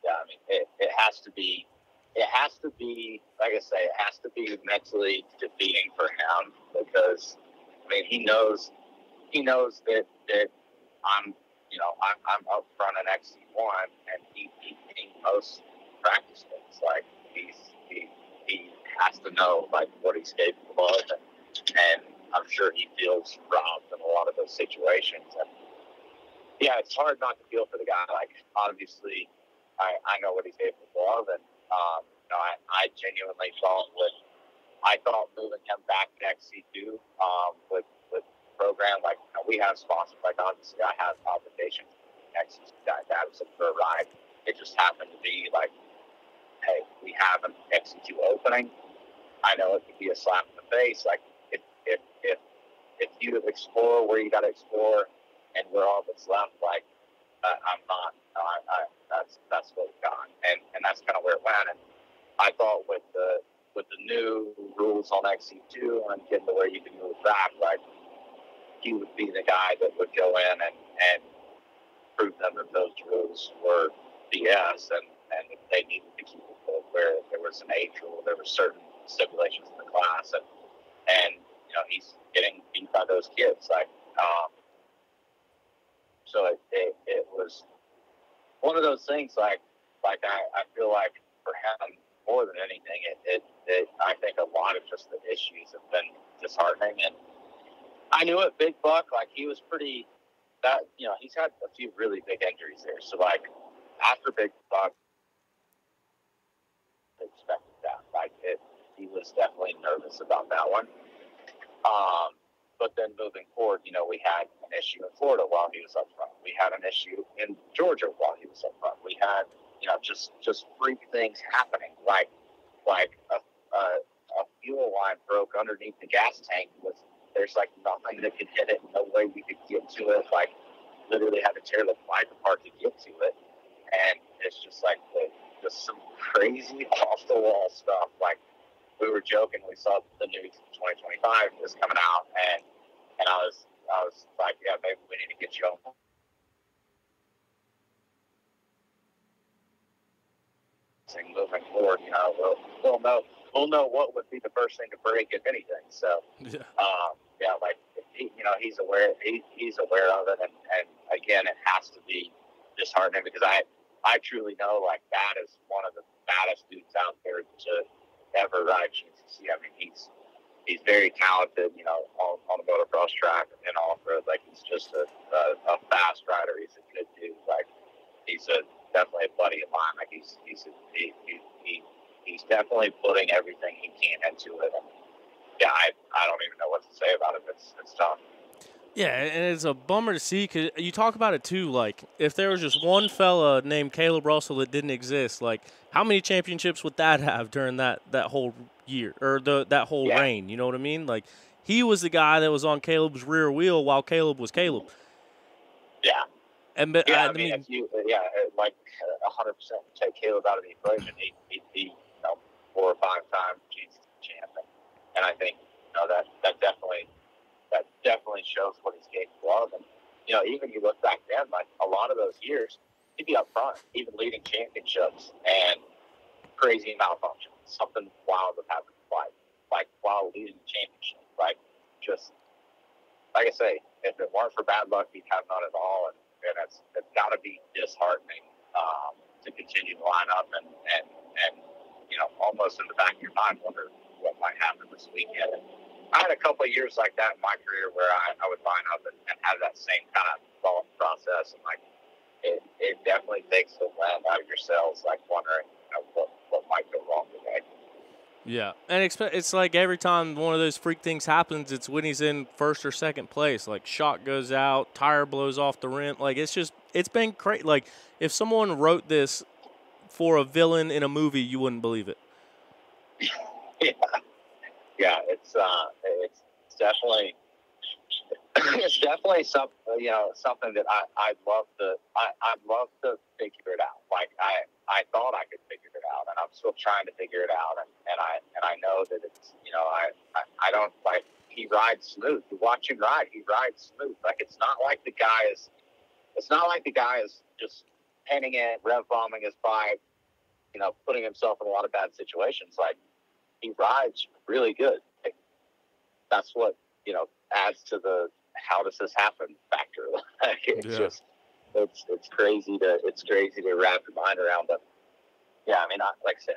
yeah, I mean, it has to be, like I say, it has to be mentally defeating for him because, I mean, he knows that I'm up front in XC1, and he most practice things. Like, he has to know like what he's capable of, and I'm sure he feels robbed in a lot of those situations. And yeah, it's hard not to feel for the guy. Like, obviously, I know what he's capable of, and you know, I genuinely thought moving him back to XC2 with the program, like, you know, we have sponsors. Like, obviously, I have obligations. XC2 that was a for a ride. It just happened to be like, hey, we have an XC2 opening. I know it could be a slap in the face. Like, if you explore where you got to explore, and where all that's left, like, I'm not. That's what we got, and that's kind of where it went. And I thought with the new rules on XC2 and getting to where you can move back, like, he would be the guy that would go in and prove them that those rules were BS, and if they needed to keep it where there was an age rule, there were certain stipulations in the class, and you know, he's getting beat by those kids. Like, so it was one of those things. Like I feel like for him more than anything, I think a lot of just the issues have been disheartening. And I knew it, Big Buck, like, he was pretty. That, you know, he's had a few really big injuries there. So, like, after Big Buck, I expected that. Like, he was definitely nervous about that one. But then moving forward, we had an issue in Florida while he was up front. We had an issue in Georgia while he was up front. We had, just freak things happening, like a fuel line broke underneath the gas tank. There's like nothing that could hit it, no way we could get to it. Like literally had to tear the pipe apart to get to it, and it's just like just some crazy off the wall stuff. Like we were joking, we saw the new 2025 was coming out, and I was like, yeah, maybe we need to get you on. Moving forward, we'll know what would be the first thing to break, if anything. So, like he's aware of it, and again, it has to be disheartening because I truly know like that is one of the baddest dudes out there to ever ride GCC. I mean, he's very talented, on the motocross track and off road. Like he's just a fast rider. He's a good dude. Like he's definitely a buddy of mine. Like he's definitely putting everything he can into it. And yeah, I don't even know what to say about it. It's tough. Yeah, and it's a bummer to see because you talk about it too. Like, if there was just one fella named Caleb Russell that didn't exist, like, how many championships would that have during that whole year or that whole reign? You know what I mean? Like, he was the guy that was on Caleb's rear wheel while Caleb was Caleb. Yeah. And I mean, if you, like 100% take Caleb out of the equation, he'd be 4 or 5 time GCC champion. And I think that definitely shows what he's capable of. And even you look back then, like a lot of those years, he'd be up front, even leading championships, and crazy malfunction. Something wild would happen, like while leading the championship. Like just like I say, if it weren't for bad luck, he'd have none at all. And it's got to be disheartening to continue to line up and almost in the back of your mind wonder what might happen this weekend. And I had a couple of years like that in my career where I would line up and have that same kind of thought process, and like it definitely takes the wind out of your sails, like wondering what might go wrong today. Yeah, and it's like every time one of those freak things happens, it's when he's in first or second place. Like shock goes out, tire blows off the rim. Like it's been crazy. Like if someone wrote this for a villain in a movie, you wouldn't believe it. Yeah, it's definitely something that I'd love to figure it out. Like I thought I could figure it out, and I'm still trying to figure it out. And I know that it's I don't like he rides smooth. You watch him ride, he rides smooth. Like it's not like the guy is just penning it, rev bombing his bike, putting himself in a lot of bad situations. Like he rides really good. Like, that's what adds to the how does this happen factor. Like it's crazy to wrap your mind around. But yeah, I mean, like I said,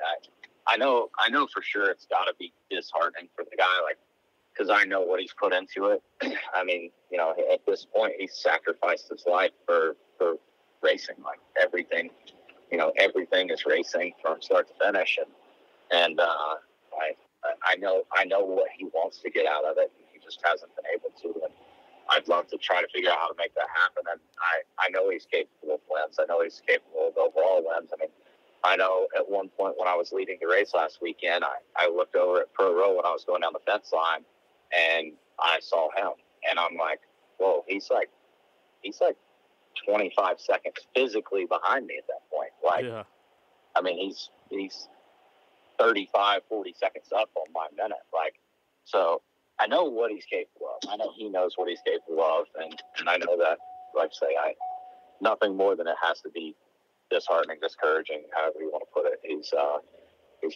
I know for sure it's got to be disheartening for the guy, like because I know what he's put into it. I mean, at this point, he's sacrificed his life for racing. Like everything, everything is racing from start to finish, and I know what he wants to get out of it. He just hasn't been able to, and I'd love to try to figure out how to make that happen. And I know he's capable of wins. I know he's capable of overall wins. I mean, I know at one point when I was leading the race last weekend, I looked over at Pro Row when I was going down the fence line, and I saw him, and I'm like, whoa, he's like 25 seconds physically behind me at that point. Like, yeah. I mean, he's 35, 40 seconds up on my minute. Like, so I know what he's capable of. I know he knows what he's capable of, and I know that, like I say, nothing more than it has to be disheartening, discouraging, however you want to put it. He's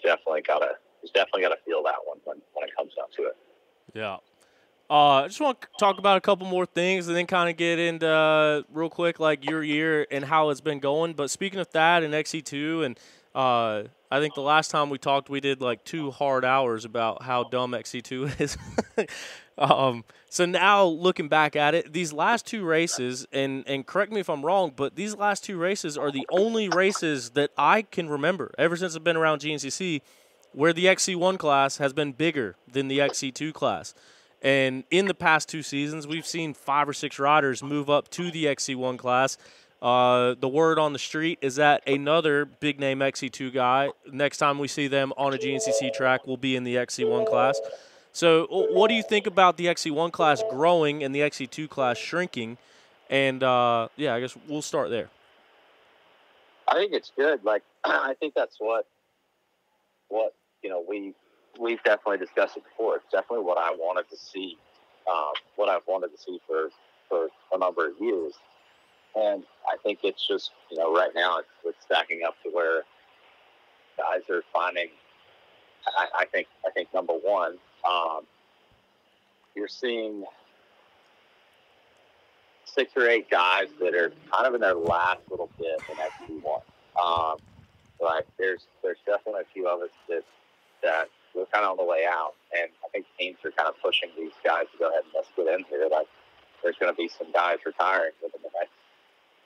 definitely got to feel that one when it comes down to it. Yeah. I just want to talk about a couple more things and then kind of get into real quick like your year and how it's been going. But speaking of that and XC2, and I think the last time we talked, we did like 2 hard hours about how dumb XC2 is. So now looking back at it, these last 2 races, and correct me if I'm wrong, but these last 2 races are the only races that I can remember ever since I've been around GNCC where the XC1 class has been bigger than the XC2 class. And in the past 2 seasons, we've seen 5 or 6 riders move up to the XC1 class. The word on the street is that another big-name XC2 guy, next time we see them on a GNCC track, will be in the XC1 class. So what do you think about the XC1 class growing and the XC2 class shrinking? And, I guess we'll start there. I think it's good. Like, I think that's what we've definitely discussed it before. It's definitely what I wanted to see, what I've wanted to see for a number of years. And I think it's just, right now it's stacking up to where guys are finding, I think number one, you're seeing 6 or 8 guys that are kind of in their last little bit in XC1. Like there's definitely a few of us that we're kind of on the way out, and I think teams are kind of pushing these guys to go ahead and let's get in here. Like there's going to be some guys retiring within the next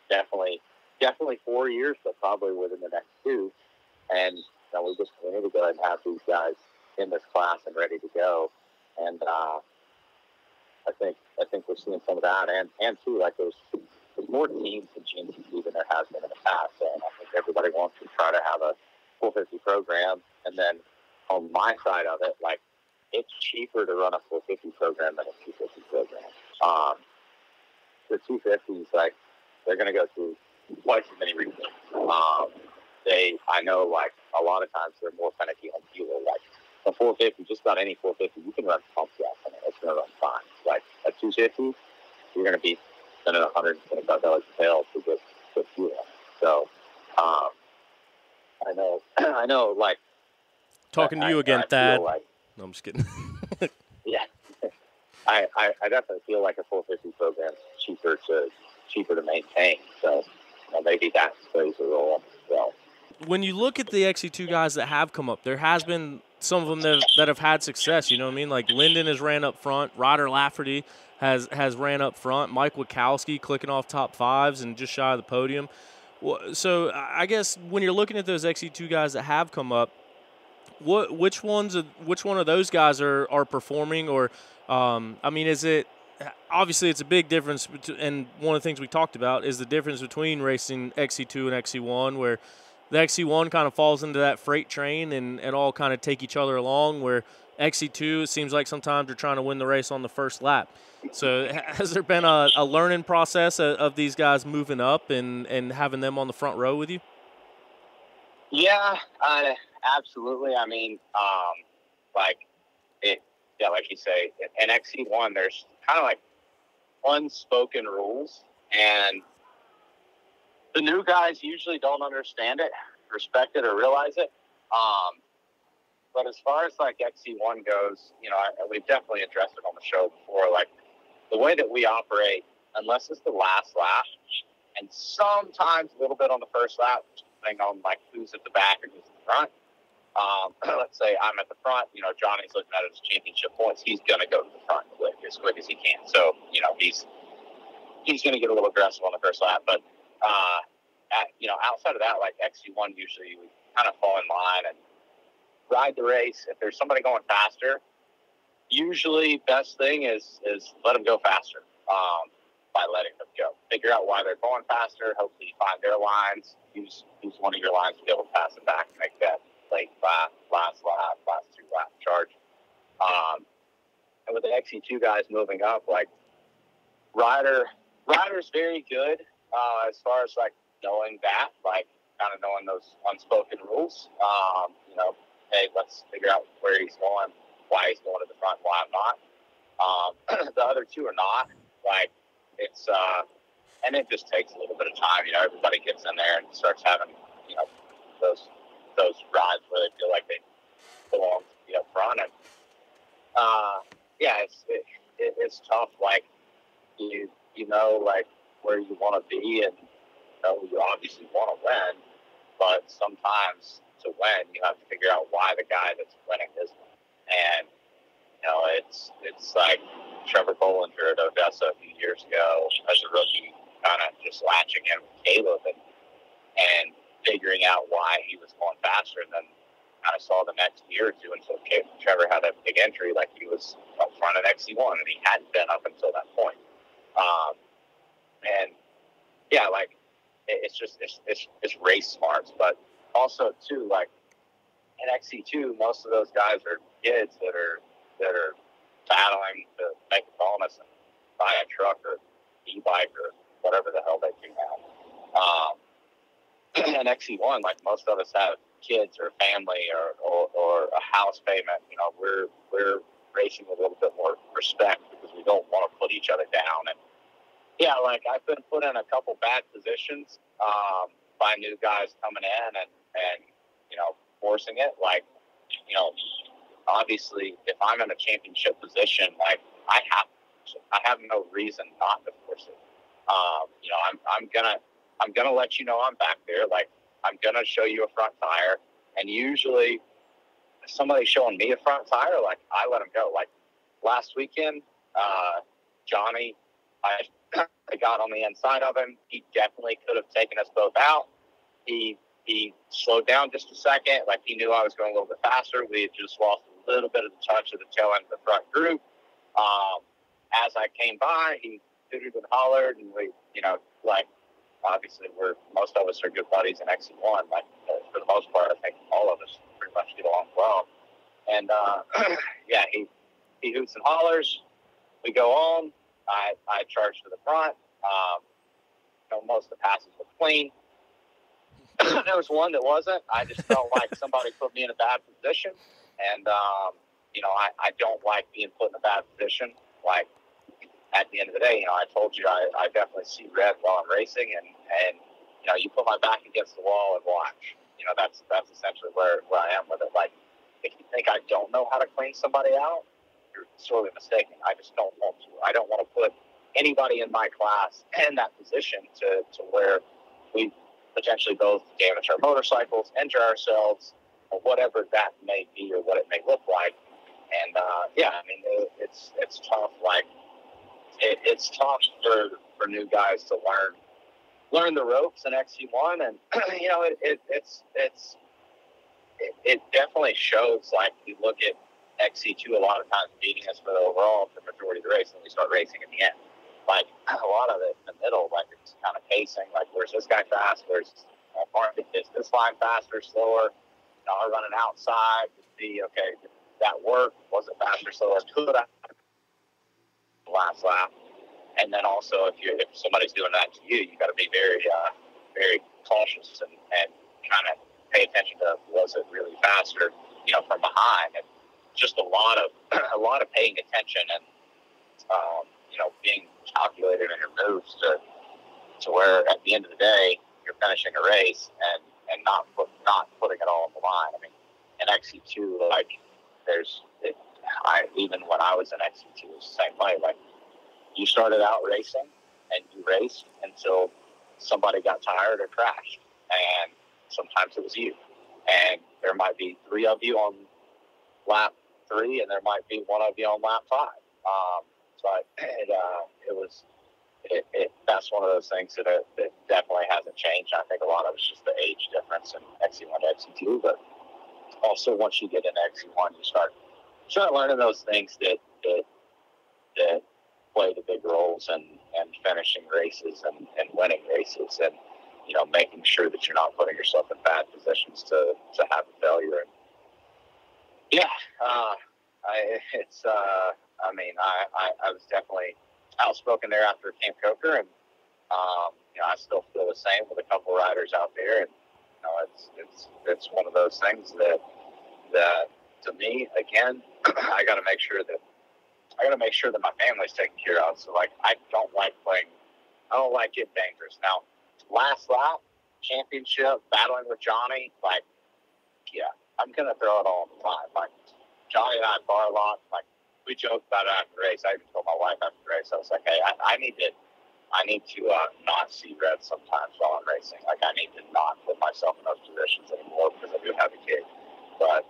definitely 4 years, but probably within the next 2. And we need to go ahead and have these guys in this class and ready to go. And I think we're seeing some of that, and too, like there's more teams in GNCC than there has been in the past, and I think everybody wants to try to have a 450 program. And then on my side of it, like it's cheaper to run a 450 program than a 250 program. The 250s, like they're going to go through twice as many reasons. I know, like a lot of times they're more finicky on fuel. Like a 450, just about any 450, you can run pump gas in it. It's going to run fine. Like a 250, you're going to be spending $125 a barrel to get fuel. So, I know, like talking to you again, Thad. Like, no, I'm just kidding. Yeah, I definitely feel like a 450 program is cheaper to maintain. So maybe that plays a role as well. When you look at the XC2 guys that have come up, there has been some of them that have had success. You know what I mean? Like Linden has ran up front. Ryder Lafferty has ran up front. Mike Wachowski clicking off top 5s and just shy of the podium. So I guess when you're looking at those XC2 guys that have come up, which one of those guys are performing? Or is it obviously it's a big difference, and one of the things we talked about is the difference between racing XC2 and XC1, where the XC1 kind of falls into that freight train and all kind of take each other along, where XC2, it seems like sometimes they're trying to win the race on the first lap. So has there been a learning process of these guys moving up and having them on the front row with you? Yeah, absolutely. I mean, like you say, in XC1, there's kind of like unspoken rules, and the new guys usually don't understand it, respect it, or realize it. But as far as like XC1 goes, we've definitely addressed it on the show before. Like the way that we operate, unless it's the last lap, and sometimes a little bit on the first lap, depending on like who's at the back and who's at the front. Let's say I'm at the front, Johnny's looking at his championship points. He's going to go to the front as quick as he can. So, he's going to get a little aggressive on the first lap. But, outside of that, like XC1, usually we kind of fall in line and ride the race. If there's somebody going faster, usually best thing is let them go faster by letting them go. Figure out why they're going faster. Hopefully you find their lines. Use one of your lines to be able to pass them back and make that late last lap, last 2 lap charge. And with the XC2 guys moving up, like Ryder's very good as far as like knowing that, like kind of knowing those unspoken rules. Hey, let's figure out where he's going, why he's going to the front, why I'm not. The other 2 are not. Like it's and it just takes a little bit of time. Everybody gets in there and starts having those rides where they feel like they belong to be up front. And it's tough. Like like where you want to be, and you obviously want to win, but sometimes to win you have to figure out why the guy that's winning isn't. And it's like Trevor Bollinger at Odessa a few years ago as a rookie, kind of just latching in with Caleb and figuring out why he was going faster than kind of saw the next year or two until Trevor had a big injury. Like, he was up front at XC1, and he hadn't been up until that point. And yeah, like, it's just it's race smarts, but also too, like, in XC2, most of those guys are kids that are battling to make a bonus and buy a truck or e-bike or whatever the hell they can now. And XC1, like, most of us have kids or family or a house payment. You know, we're racing with a little bit more respect because we don't want to put each other down. And yeah, like, I've been put in a couple bad positions by new guys coming in and you know, forcing it. Like, you know, obviously, if I'm in a championship position, like, I have no reason not to force it. You know, I'm gonna let you know I'm back there. Like, I'm gonna show you a front tire, and usually, if somebody's showing me a front tire, like, I let them go. Like, last weekend, Johnny, I got on the inside of him. He definitely could have taken us both out. He slowed down just a second. Like, he knew I was going a little bit faster. We had just lost a little bit of the touch of the tail end of the front group. As I came by, he hooted and hollered, and we, you know, like, obviously most of us are good buddies in XC1. Like, for the most part, I think all of us pretty much get along well. And yeah, he hoots and hollers. We go on. I charge to the front. You know, most of the passes were clean. There was one that wasn't. I just felt like somebody put me in a bad position. And, you know, I don't like being put in a bad position. Like, at the end of the day, you know, I told you I definitely see red while I'm racing. And you know, you put my back against the wall and watch. You know, that's essentially where I am with it. Like, if you think I don't know how to clean somebody out, you're sorely mistaken. I just don't want to. I don't want to put anybody in my class in that position to where we potentially both damage our motorcycles, injure ourselves, or whatever that may be or what it may look like. And yeah, I mean, it's tough. Like, it's tough for new guys to learn the ropes in XC1, and you know, it definitely shows. Like, you look at XC2 a lot of times beating us for the overall for the majority of the race, and we start racing in the end. Like, a lot of it in the middle, like, it's kind of pacing. Like, where's this guy fast? Where's is this line faster, slower? You know, running outside to see, okay, did that work? Was it faster, slower? Could I last lap? And then also, if somebody's doing that to you, you got to be very, very cautious and kind of pay attention to, was it really faster, you know, from behind? And just a lot of paying attention and you know, being calculated in your moves to where at the end of the day you're finishing a race and not putting it all on the line. I mean, in XC2, like, even when I was in XC2, it was the same way. Like, you started out racing and you raced until somebody got tired or crashed, and sometimes it was you. And there might be 3 of you on lap 3, and there might be 1 of you on lap 5. But that's one of those things that definitely hasn't changed. I think a lot of it's just the age difference in XC1 to XC2, but also once you get into XC1, you start learning those things that play the big roles and finishing races and winning races, and, you know, making sure that you're not putting yourself in bad positions to have a failure. And yeah, I mean, I was definitely outspoken there after Camp Coker, and you know, I still feel the same with a couple riders out there. And you know, it's one of those things that to me, again, I got to make sure that my family's taken care of. So, like, I don't like getting dangerous. Now, last lap, championship, battling with Johnny, like, yeah, I'm gonna throw it all on the line. Like, Johnny and I bar a lot. Like, we joked about it after the race. I even told my wife after the race, I was like, hey, I need to not see red sometimes while I'm racing. Like, I need to not put myself in those positions anymore because I do have a kid. But,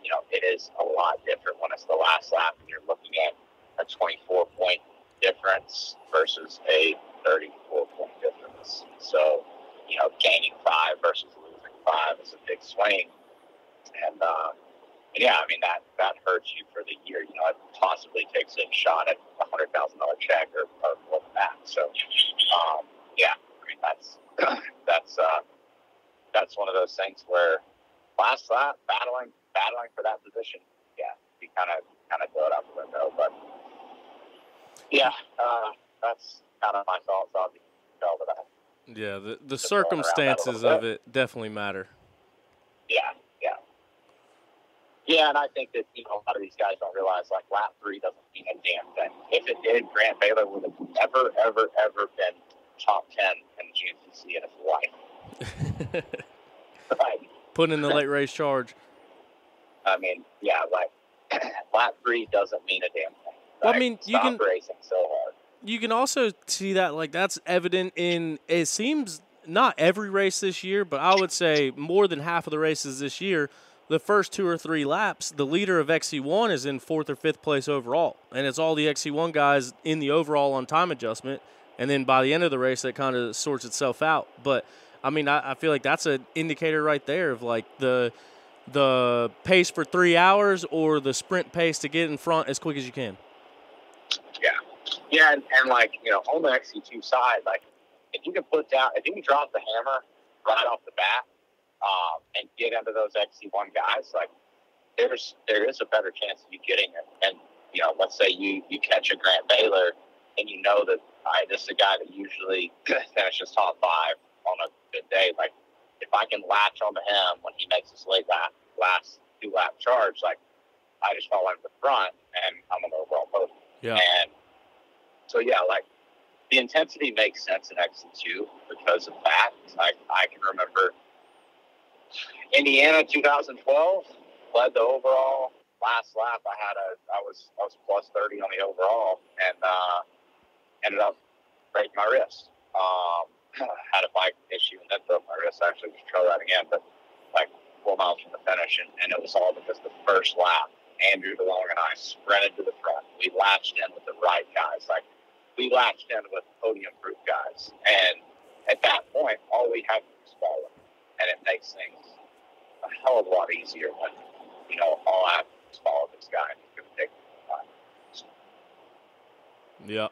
you know, it is a lot different when it's the last lap and you're looking at a 24-point difference versus a 34-point difference. So, you know, gaining 5 versus losing 5 is a big swing. And yeah, I mean, that hurts you for the year. You know, it possibly takes a shot at $100,000 check or more than that. So, yeah, I mean, that's one of those things where last lap, battling for that position, yeah, you kind of throw it out the window. But yeah, that's kind of my thoughts on that. Yeah, the circumstances of it definitely matter. Yeah, and I think that, you know, a lot of these guys don't realize, like, lap 3 doesn't mean a damn thing. If it did, Grant Baylor would have ever been top 10 in the GNCC in his life. Right. Putting in the late race charge. I mean, yeah, like, lap 3 doesn't mean a damn thing. Right? Well, I mean, you can racing so hard. You can also see that, like, that's evident in, it seems, not every race this year, but I would say more than half of the races this year, the first 2 or 3 laps, the leader of XC1 is in 4th or 5th place overall. And it's all the XC1 guys in the overall on time adjustment. And then by the end of the race, that kind of sorts itself out. But, I mean, I feel like that's an indicator right there of, like, the pace for 3 hours or the sprint pace to get in front as quick as you can. Yeah, and like, you know, on the XC2 side, like, if you can drop the hammer right off the bat, and get into those XC1 guys, like, there is a better chance of you getting it. And, you know, let's say you catch a Grant Baylor and you know that this is a guy that usually finishes top 5 on a good day. Like, if I can latch onto him when he makes his last 2-lap charge, like, I just fall into the front and I'm on the overall podium. Yeah. And so, yeah, like, the intensity makes sense in XC2 because of that. I can remember Indiana 2012 led the overall. Last lap, I was plus 30 on the overall and ended up breaking my wrist. Had a bike issue and then broke my wrist. Actually, was trail riding again, but like 4 miles from the finish, and it was all because the first lap, Andrew DeLong and I sprinted to the front. We latched in with the right guys. Like, we latched in with podium-proof guys, and at that point, all we had was follow, and it makes things a hell of a lot easier when, you know, all I have to follow this guy and he's going to take time. Yeah.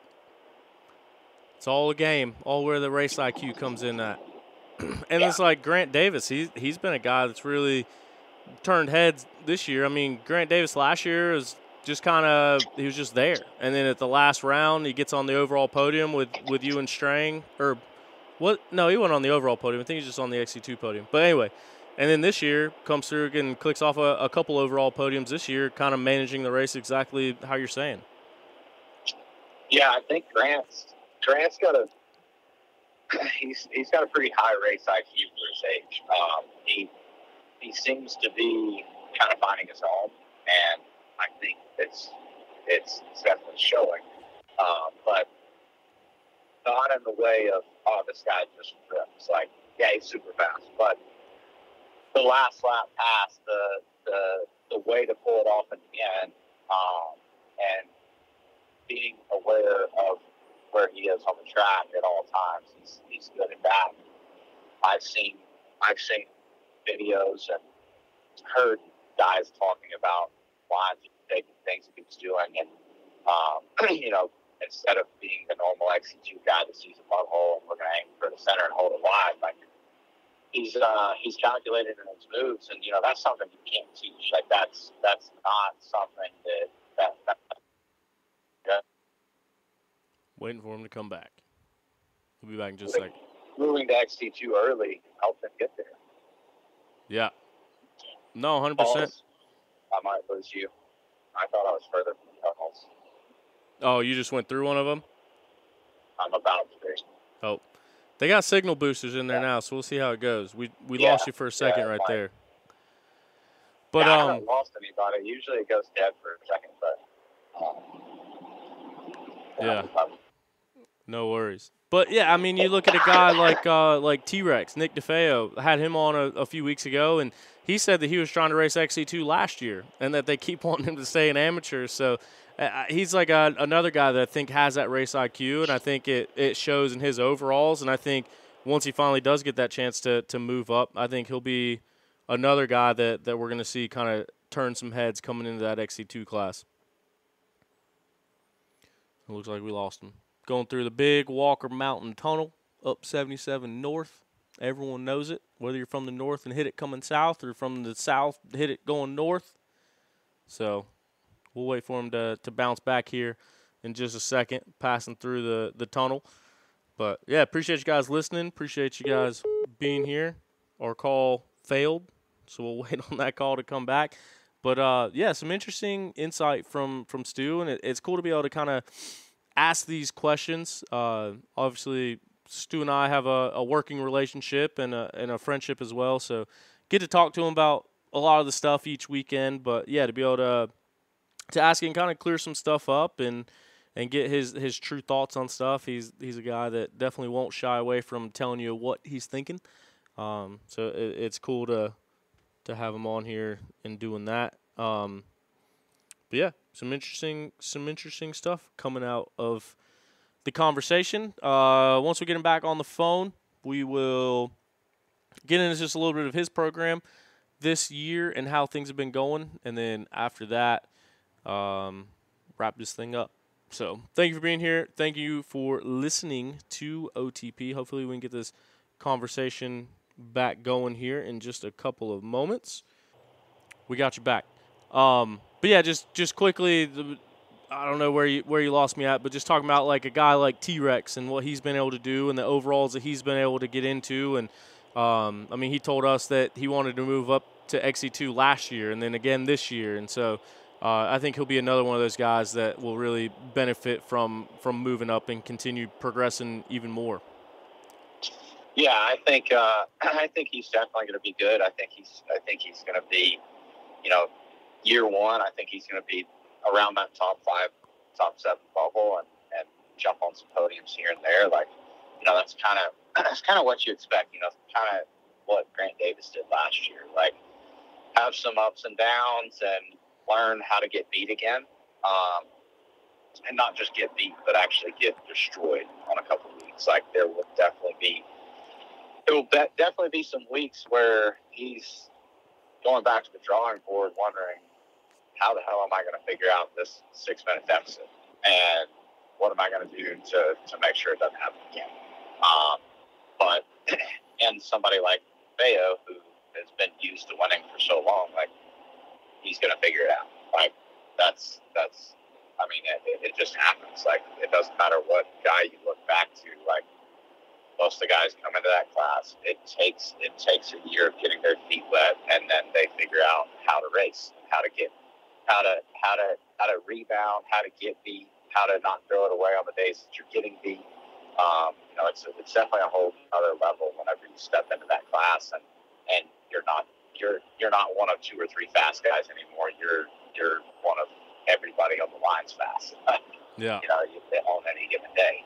It's all a game, all where the race IQ comes in at. And it's like Grant Davis. He's been a guy that's really turned heads this year. I mean, Grant Davis last year was just kind of – he was just there. And then at the last round, he gets on the overall podium with you and Strang. Or what? No, he wasn't on the overall podium. I think he's just on the XC2 podium. But anyway – and then this year comes through and clicks off a couple overall podiums this year, kind of managing the race exactly how you're saying. Yeah, I think Grant's got he's got a pretty high race IQ for his age. He seems to be kind of finding his own, and I think it's definitely showing. But not in the way of, oh, this guy just rips. Like, yeah, he's super fast, but the last lap pass, the way to pull it off in the end, and being aware of where he is on the track at all times, he's good at that. I've seen videos and heard guys talking about lines and taking things that he was doing, and you know, instead of being the normal XC2 guy that sees a mud hole and we're going to aim for the center and hold it wide, like, he's calculated in his moves, and, you know, that's something you can't teach. Like, that's not something that Waiting for him to come back. He'll be back in just a second. Moving to XT2 early helped him get there. Yeah. No, 100%. I might lose you. I thought I was further from the tunnels. Oh, you just went through one of them? I'm about to be. Oh. They got signal boosters in there now, so well see how it goes. We lost you for a second right there. But I haven't lost anybody. Usually it goes dead for a second, but yeah. No worries. But yeah, I mean, you look at a guy like T-Rex, Nick DeFeo, had him on a few weeks ago, and he said that he was trying to race XC2 last year, and that they keep wanting him to stay an amateur. So he's like another guy that I think has that race IQ, and I think it shows in his overalls. And I think once he finally does get that chance to move up, I think he'll be another guy that we're going to see kind of turn some heads coming into that XC2 class. It looks like we lost him. Going through the big Walker Mountain Tunnel up 77 North. Everyone knows it, whether you're from the north and hit it coming south or from the south, hit it going north. So we'll wait for him to bounce back here in just a second, passing through the tunnel. But, yeah, appreciate you guys listening. Appreciate you guys being here. Our call failed, so we'll wait on that call to come back. But, yeah, some interesting insight from Stu, and it's cool to be able to kind of ask these questions. Obviously, Stu and I have a working relationship and a friendship as well, so get to talk to him about a lot of the stuff each weekend. But, yeah, to be able to ask and kind of clear some stuff up and get his true thoughts on stuff. He's a guy that definitely won't shy away from telling you what he's thinking. So it's cool to have him on here and doing that. But yeah, some interesting stuff coming out of the conversation. Once we get him back on the phone, we will get into just a little bit of his program this year and how things have been going, and then after that, wrap this thing up. So thank you for being here. Thank you for listening to OTP. Hopefully we can get this conversation back going here in just a couple of moments. We got you back. But yeah, just quickly, I don't know where you lost me at, but just talking about like a guy like T-Rex and what he's been able to do and the overalls that he's been able to get into. And I mean, he told us that he wanted to move up to XC2 last year and then again this year. And so I think he'll be another one of those guys that will really benefit from moving up and continue progressing even more. Yeah, I think he's definitely going to be good. I think he's going to be, year one. I think he's going to be around that top 5, top 7 bubble and jump on some podiums here and there. Like, that's kind of what you expect. Kind of what Grant Davis did last year. Like, have some ups and downs and learn how to get beat again, and not just get beat, but actually get destroyed on a couple of weeks. Like, there will definitely be some weeks where he's going back to the drawing board wondering, how the hell am I going to figure out this 6-minute deficit? And what am I going to do to make sure it doesn't happen again? But and somebody like Bayo, who has been used to winning for so long, like, he's going to figure it out. Like, that's I mean, it just happens. Like, it doesn't matter what guy you look back to. Like, most of the guys come into that class, it takes a year of getting their feet wet, and then they figure out how to race, how to rebound, how to get beat, how to not throw it away on the days that you're getting beat. It's definitely a whole other level whenever you step into that class, and you're not one of 2 or 3 fast guys anymore. You're one of everybody on the line's fast. Yeah. On any given day.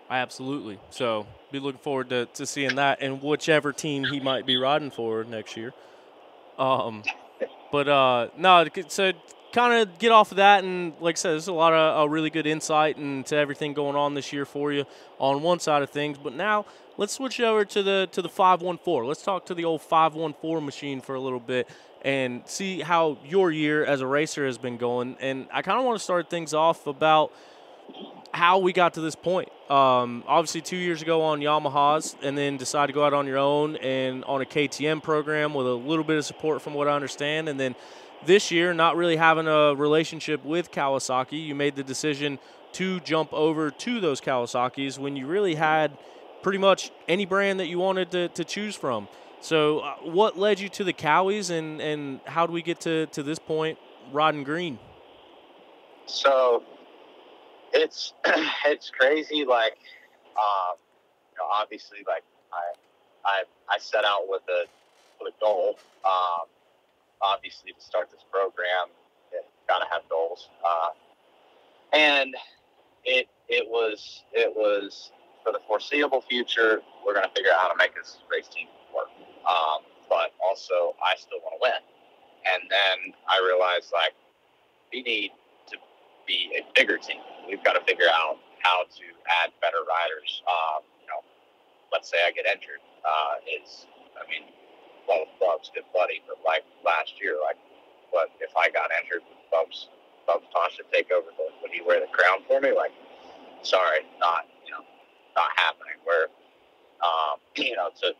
Absolutely. So be looking forward to seeing that and whichever team he might be riding for next year. No, so kind of get off of that, and like I said, there's a lot of really good insight into everything going on this year for you on one side of things. But now let's switch over to the 514. Let's talk to the old 514 machine for a little bit and see how your year as a racer has been going. And I kind of want to start things off about how we got to this point. Obviously 2 years ago on Yamahas, and then decided to go out on your own and on a KTM program with a little bit of support from what I understand. And then this year, not really having a relationship with Kawasaki, you made the decision to jump over to those Kawasaki's when you really had pretty much any brand that you wanted to choose from. So what led you to the Cowies, and how do we get to this point riding green? So it's crazy. Like, obviously, like I set out with a goal. Obviously, to start this program, you gotta have goals. And it was for the foreseeable future, we're gonna figure out how to make this race team work. But also, I still want to win. And then I realized, like, we need to be a bigger team. We've got to figure out how to add better riders. Let's say I get injured. I mean, both Bub's good buddy, but like last year, like, what if I got injured? Bub's Tosh to take over would he wear the crown for me? Like, sorry, not happening. Where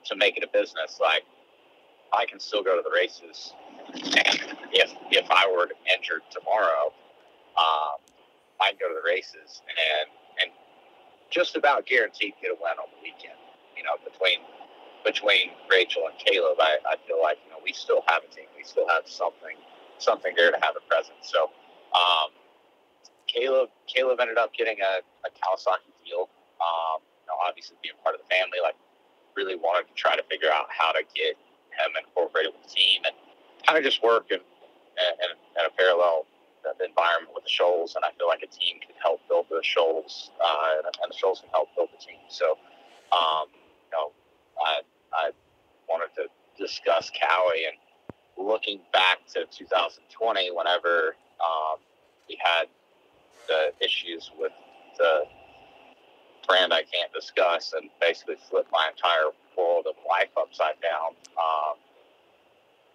to make it a business, like I can still go to the races, and if I were injured tomorrow, I'd go to the races and just about guaranteed get a win on the weekend. Between Rachel and Caleb, I feel like we still have a team. We still have something there to have a presence. So Caleb ended up getting a Kawasaki deal. Obviously being part of the family, like really wanted to try to figure out how to get him incorporated with the team and kind of just work in a parallel environment with the Shoals. And I feel like a team can help build the Shoals, and the Shoals can help build the team. So, I wanted to discuss Cowie, and looking back to 2020, whenever we had the issues with the brand I can't discuss and basically flipped my entire world of life upside down.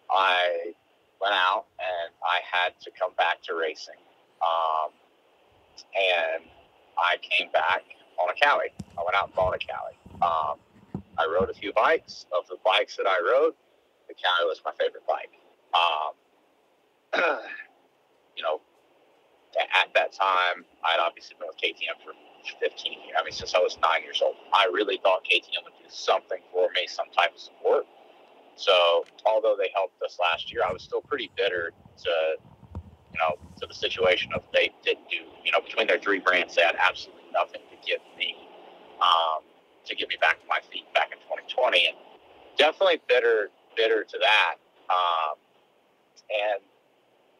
I went out and I had to come back to racing. And I came back on a Cowie. I went out and bought a Cowie. I rode a few bikes. Of the bikes that I rode, the Cowie was my favorite bike. At that time, I'd obviously been with KTM for 15 years. I mean, since I was 9 years old. I really thought KTM would do something for me, some type of support. So, although they helped us last year, I was still pretty bitter to the situation of they didn't do, between their three brands, they had absolutely nothing to give me back on my feet back in 2020, and definitely bitter to that. And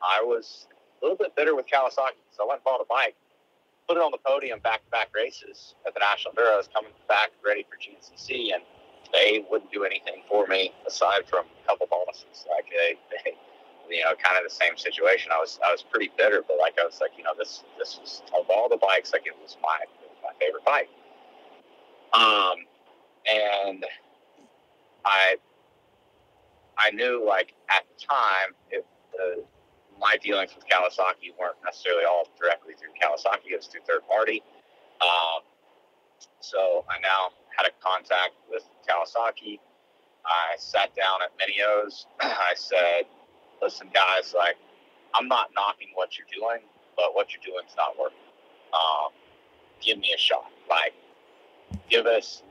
I was a little bit bitter with Kawasaki, so I went and bought a bike, put it on the podium back-to-back races at the National Enduro. I was coming back ready for GNCC, and they wouldn't do anything for me aside from a couple bonuses. Like they kind of the same situation. I was pretty bitter, but like I was like, this was, of all the bikes, like it was my favorite bike. And I knew, like, at the time, my dealings with Kawasaki weren't necessarily all directly through Kawasaki. It was through third party. So I now had a contact with Kawasaki. I sat down at Minio's. I said, listen, guys, like, I'm not knocking what you're doing, but what you're doing is not working. Give me a shot. Like, give us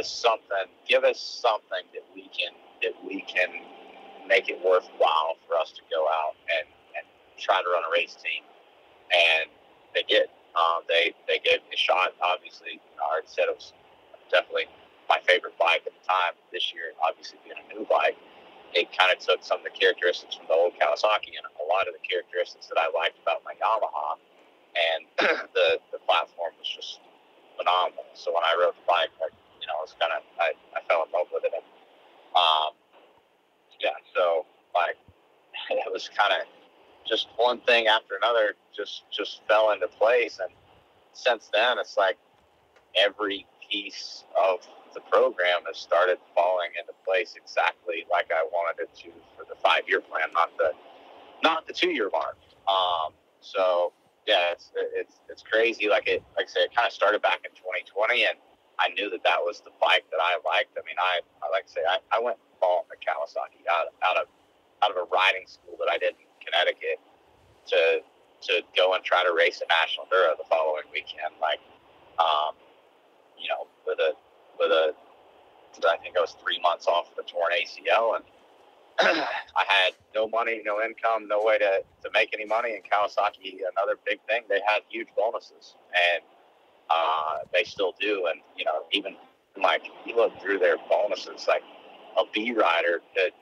something that we can make it worthwhile for us to go out and try to run a race team. And they did. They gave me a shot. Obviously, I already said it was definitely my favorite bike at the time. This year, obviously being a new bike, it kind of took some of the characteristics from the old Kawasaki and a lot of the characteristics that I liked about my Yamaha, and the platform was just phenomenal. So when I rode the bike, like, it was kind of, I fell in love with it. And, so like it was kind of just one thing after another just fell into place. And since then, it's like every piece of the program has started falling into place exactly like I wanted it to for the 5-year plan, not the 2-year mark. So yeah, it's crazy. Like I say, it kind of started back in 2020, and I knew that was the bike that I liked. I mean, I like to say, I went and bought a Kawasaki out of a riding school that I did in Connecticut to go and try to race a National Enduro the following weekend. Like, I think I was 3 months off of a torn ACL, and I had no money, no income, no way to make any money. And Kawasaki, another big thing, they had huge bonuses, and they still do. And, even like you look through their bonuses, like a B rider could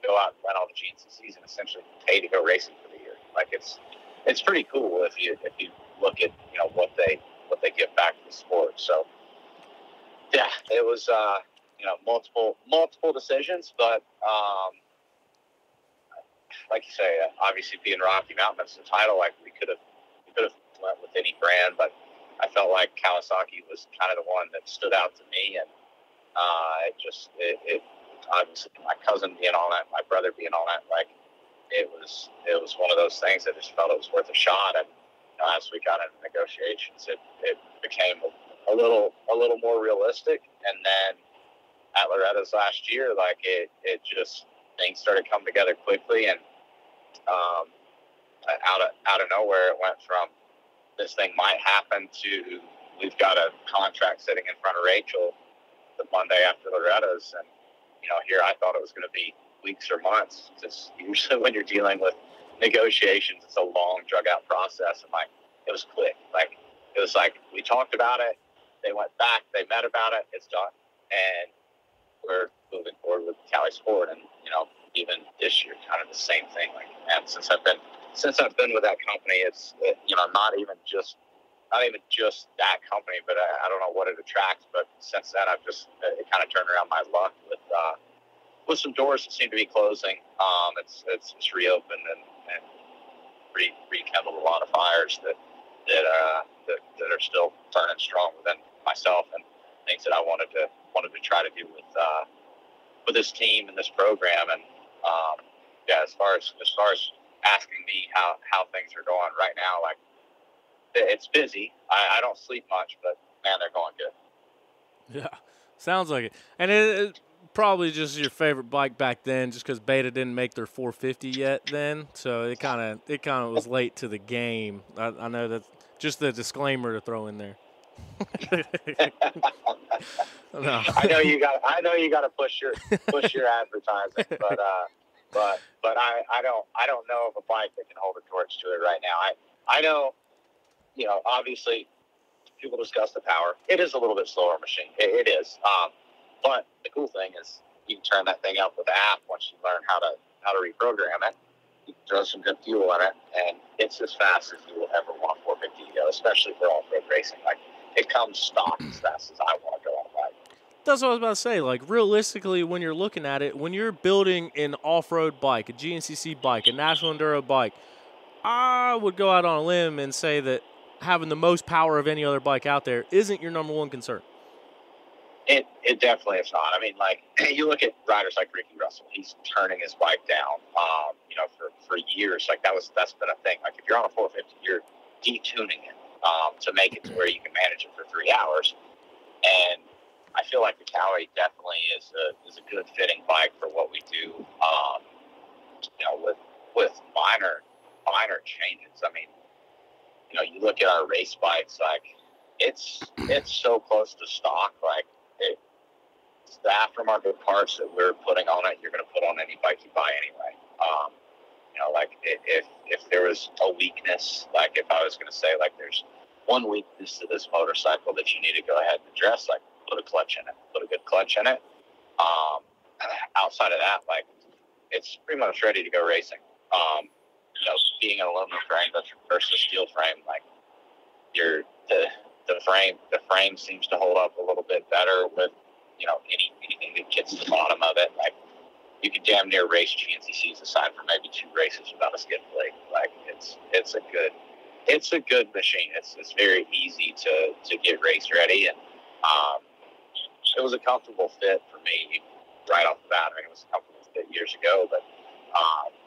go out and run all the GNCCs and essentially pay to go racing for the year. Like it's pretty cool if you look at, what they give back to the sport. So yeah, it was, multiple decisions, but, like you say, obviously being Rocky Mountain, that's the title. Like we could have went with any brand, but I felt like Kawasaki was kind of the one that stood out to me, and it obviously my cousin being on it, my brother being on it, like it was one of those things that I just felt it was worth a shot. And as we got into negotiations, it became a little more realistic. And then at Loretta's last year, like it just, things started coming together quickly, and out of nowhere, it went from this thing might happen to we've got a contract sitting in front of Rachel the Monday after Loretta's, and here I thought it was going to be weeks or months. Just usually when you're dealing with negotiations, it's a long, drug out process, and like it was quick. Like it was like we talked about it, they went back, they met about it, it's done, and we're moving forward with Cali Sport. And even this year, kind of the same thing. Like, and since I've been with that company, it's not even just that company, but I don't know what it attracts. But since then, I've just it kind of turned around my luck with some doors that seem to be closing. It's reopened and rekindled a lot of fires that are still burning strong within myself, and things that I wanted to try to do with this team and this program. And as far as asking me how things are going right now, like it's busy. I don't sleep much, but man, they're going good. Yeah, sounds like it. And it probably just your favorite bike back then, just because Beta didn't make their 450 yet then, so it kind of was late to the game. I know that's just the disclaimer to throw in there. No. I know you got to push your advertising, but I don't know of a bike that can hold a torch to it right now. I know, obviously people discuss the power. It is a little bit slower machine. It is. But the cool thing is you can turn that thing up with the app once you learn how to reprogram it. You can throw some good fuel in it, and it's as fast as you will ever want 450 to go, especially for off-road racing. Like, it comes stock as fast as I want to go on a bike. That's what I was about to say. Like, realistically, when you're looking at it, when you're building an off-road bike, a GNCC bike, a National Enduro bike, I would go out on a limb and say that having the most power of any other bike out there isn't your number one concern. It definitely is not. I mean, like, you look at riders like Ricky Russell. He's turning his bike down, for years. Like, that's been a thing. Like, if you're on a 450, you're detuning it to make it to where you can manage it for 3 hours. And I feel like the Cali definitely is a good fitting bike for what we do. With minor changes. I mean, you look at our race bikes, like it's so close to stock. Like it's the aftermarket parts that we're putting on it, you're going to put on any bike you buy anyway. Like if there was a weakness, like if I was going to say like there's one weakness to this motorcycle that you need to go ahead and address, like put a clutch in it, put a good clutch in it. Outside of that, like it's pretty much ready to go racing. Being an aluminum frame versus steel frame, like the frame seems to hold up a little bit better with anything that gets to the bottom of it. Like you could damn near race GNCCs aside from maybe 2 races without a skid plate. Like it's a good machine. It's very easy to get race ready, and it was a comfortable fit for me right off the bat. I mean, it was a comfortable fit years ago, but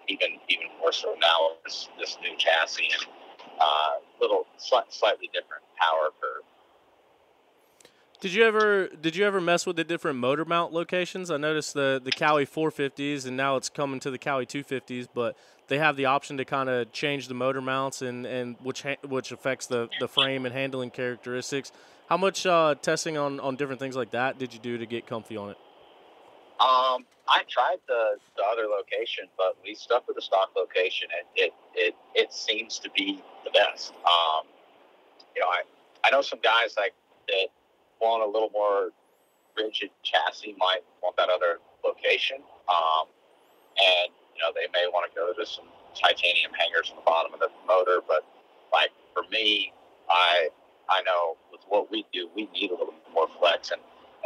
even more so now with this new chassis and slightly different power curve. Did you ever mess with the different motor mount locations? I noticed the Cali 450s, and now it's coming to the Cali 250s, but they have the option to kind of change the motor mounts and which affects the frame and handling characteristics. How much testing on different things like that did you do to get comfy on it? I tried the other location, but we stuck with the stock location. It seems to be the best. I know some guys like that want a little more rigid chassis might want that other location. And they may want to go to some titanium hangers on the bottom of the motor, but like for me, I know with what we do, we need a little bit more flex, and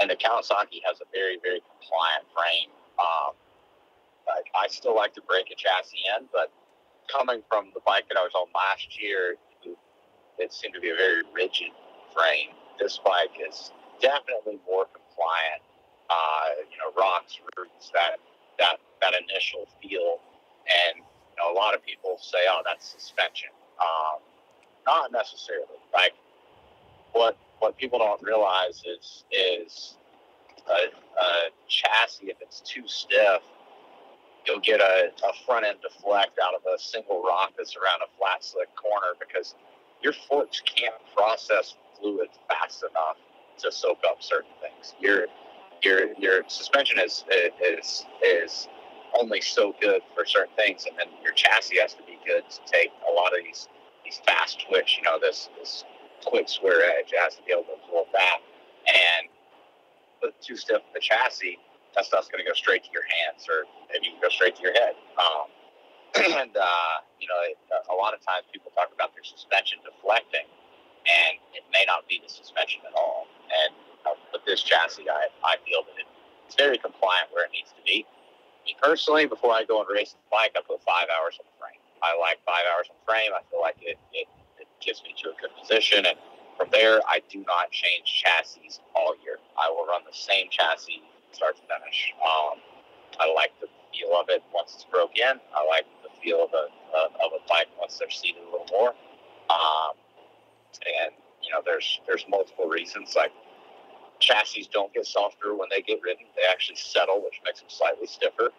the Kawasaki has a very, very compliant frame. I still like to break a chassis in, but coming from the bike that I was on last year, it seemed to be a very rigid frame. This bike is definitely more compliant. rocks, roots, that initial feel. And a lot of people say, "Oh, that's suspension." Not necessarily. Like what people don't realize is a chassis, if it's too stiff, you'll get a front end deflect out of a single rock that's around a flat, slick corner because your forks can't process fluid fast enough to soak up certain things. Your suspension is only so good for certain things, and then your chassis has to be good to take a lot of these fast twitch. This quick square edge. It has to be able to absorb that. And with too stiff of the chassis, that stuff's going to go straight to your hands, or maybe you can go straight to your head. And a lot of times people talk about their suspension deflecting, and it may not be the suspension at all. And with this chassis, I feel that it's very compliant where it needs to be. Me personally, before I go and race the bike, I put 5 hours on the frame. I like 5 hours on the frame. I feel like it gets me to a good position, and from there, I do not change chassis all year. I will run the same chassis start to finish. I like the feel of it once it's broke in. I like the feel of a bike once they're seated a little more. And there's multiple reasons. Like chassis don't get softer when they get ridden; they actually settle, which makes them slightly stiffer.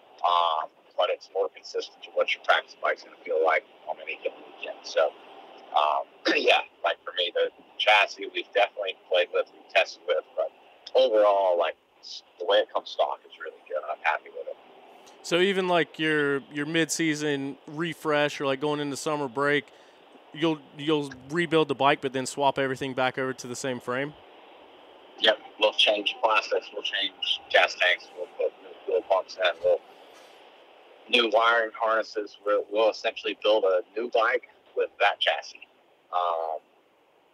But it's more consistent to what your practice bike's going to feel like on any given weekend. So, like for me, the chassis we've definitely played with, we've tested with, but overall, like the way it comes stock is really good. I'm happy with it. So even like your mid-season refresh or like going into summer break, you'll rebuild the bike, but then swap everything back over to the same frame? Yep, we'll change plastics, we'll change gas tanks, we'll put new fuel pumps in, we'll new wiring harnesses. We'll essentially build a new bike with that chassis.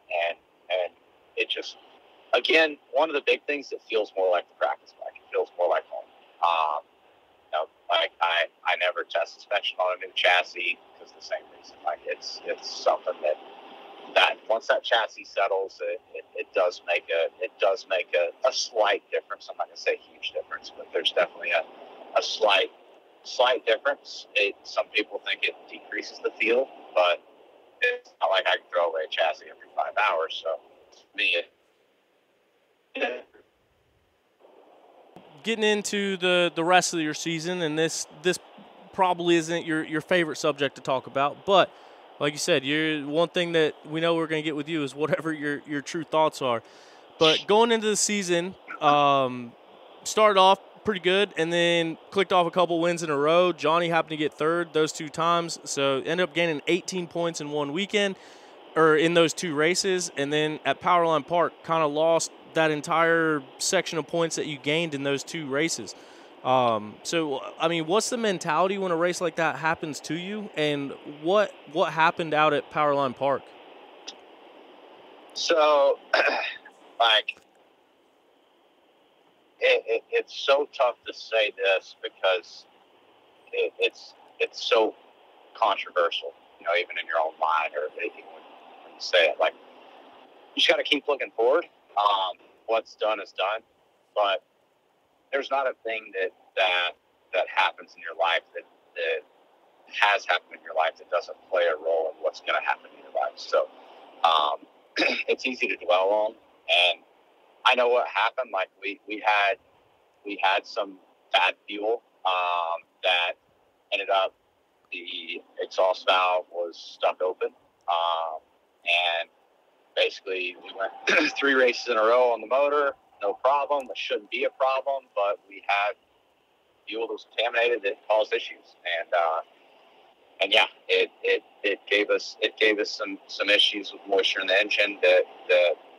And it just, again, one of the big things, it feels more like the practice bike. It feels more like home. Like I never test suspension on a new chassis because the same reason. Like it's something that once that chassis settles, it does make a slight difference. I'm not gonna say huge difference, but there's definitely a slight difference. Some people think it decreases the feel, but it's not like I can throw away a chassis every 5 hours. So for me, getting into the rest of your season, and this probably isn't your favorite subject to talk about, but like you said, one thing that we know we're going to get with you is whatever your true thoughts are. But going into the season, started off pretty good and then clicked off a couple wins in a row. Johnny happened to get third those two times, so ended up gaining 18 points in one weekend, or in those two races, and then at Powerline Park kind of lost that entire section of points that you gained in those two races. So, I mean, what's the mentality when a race like that happens to you, and what happened out at Powerline Park? So, it's so tough to say this because it's so controversial, even in your own mind or even when you say it. Like, you just got to keep looking forward. What's done is done, but there's not a thing that happens in your life that has happened in your life that doesn't play a role in what's going to happen in your life. So it's easy to dwell on, and I know what happened. Like we had some bad fuel that ended up, the exhaust valve was stuck open, and basically we went 3 races in a row on the motor, no problem. It shouldn't be a problem, but we had fuel that was contaminated that caused issues, and yeah, it gave us some issues with moisture in the engine that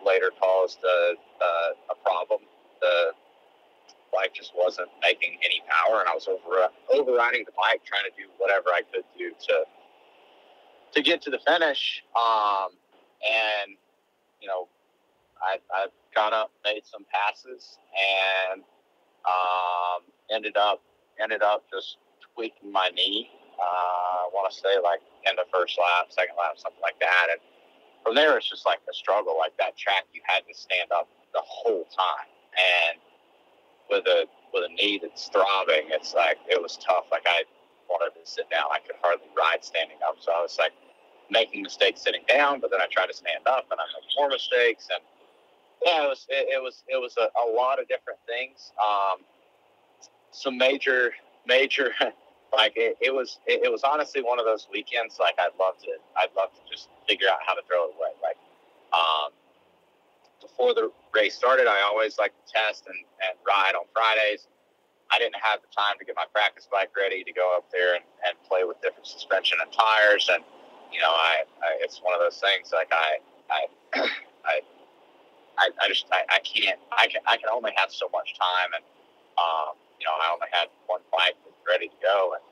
later caused a problem. The bike just wasn't making any power, and I was overriding the bike, trying to do whatever I could do to get to the finish. And I got up, made some passes, and ended up just tweaking my knee. I want to say like end of first lap, second lap, something like that. And from there, it's just like a struggle. Like that track, you had to stand up the whole time. And with a knee that's throbbing, it's like it was tough. Like I wanted to sit down. I could hardly ride standing up. So I was like making mistakes sitting down, but then I tried to stand up and I made more mistakes. And yeah, it was a lot of different things. Some major like it was honestly one of those weekends. Like I'd love to just figure out how to throw it away. Like before the race started, I always like to test and ride on Fridays. I didn't have the time to get my practice bike ready to go up there and play with different suspension and tires. And, you know, I it's one of those things like I can only have so much time. And, you know, I only had one bike that's ready to go and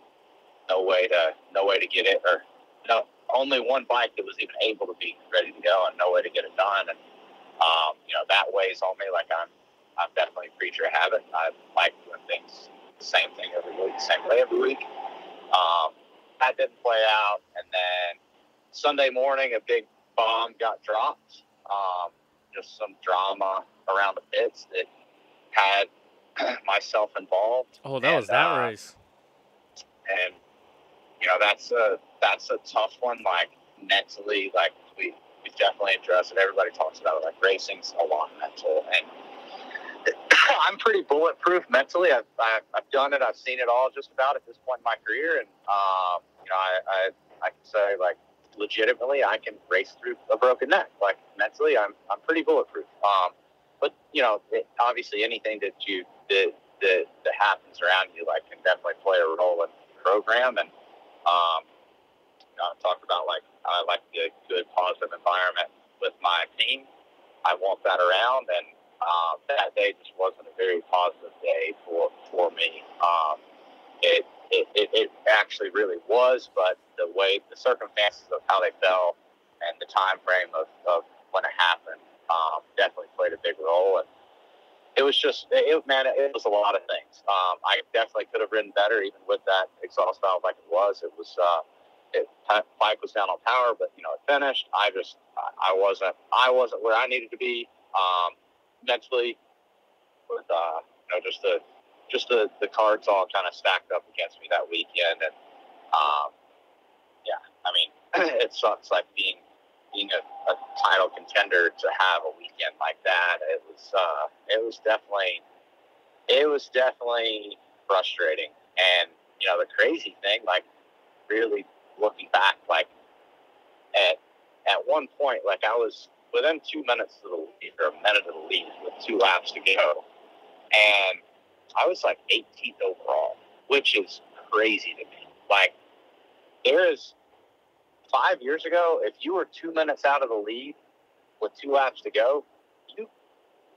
no way to get it, or no, only one bike that was even able to be ready to go and no way to get it done. And, you know, that weighs on me. Like I'm definitely a creature of habit. I like doing things the same thing every week, same way every week. That didn't play out. And then Sunday morning, a big bomb got dropped. Just some drama around the pits that had myself involved. Oh, that was that race. And, you know, that's a tough one. Like mentally, like we definitely address it. Everybody talks about it. Like racing's a lot mental, and I'm pretty bulletproof mentally. I've done it. I've seen it all just about at this point in my career, and you know, I can say like legitimately I can race through a broken neck. Like mentally, I'm pretty bulletproof. But you know, obviously anything that happens around you like can definitely play a role in the program. And you know, I talked about like I like a good positive environment with my team. I want that around, and that day just wasn't a very positive day for me. It actually really was, but the circumstances of how they fell and the time frame of when it happened definitely played a big role. And it was just, it was a lot of things. I definitely could have ridden better even with that exhaust valve like it was. It was, bike was down on power, but you know, it finished. I wasn't where I needed to be mentally with you know, just the cards all kind of stacked up against me that weekend. And yeah, I mean, it sucks like being a title contender to have a weekend like that. It was definitely frustrating. And you know, the crazy thing, like really looking back, like at one point, like I was within 2 minutes of the lead, or a minute of the lead with 2 laps to go, and I was like 18th overall, which is crazy to me. Like there is 5 years ago, if you were 2 minutes out of the lead with 2 laps to go, you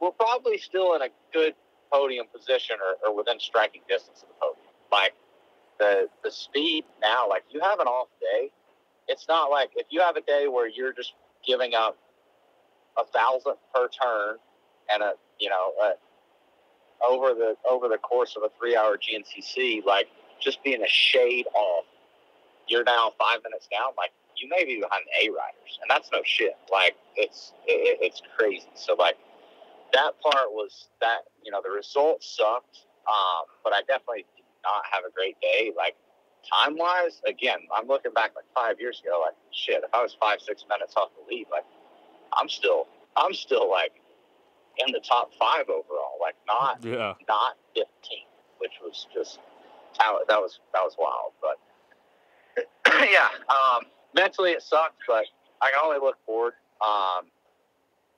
were probably still in a good podium position or within striking distance of the podium. Like the speed now, like you have an off day. It's not like if you have a day where you're just giving up 1,000th per turn and over the course of a 3-hour GNCC, like just being a shade off, you're now 5 minutes down. Like you may be behind the A riders, and that's no shit. Like it's crazy. So like that part was that, you know, the results sucked, but I definitely did not have a great day. Like time wise, again, I'm looking back like 5 years ago. Like shit, if I was 5-6 minutes off the lead, like I'm still like in the top 5 overall. Like not 15, which was just how that was wild. But yeah, mentally it sucked, but I can only look forward.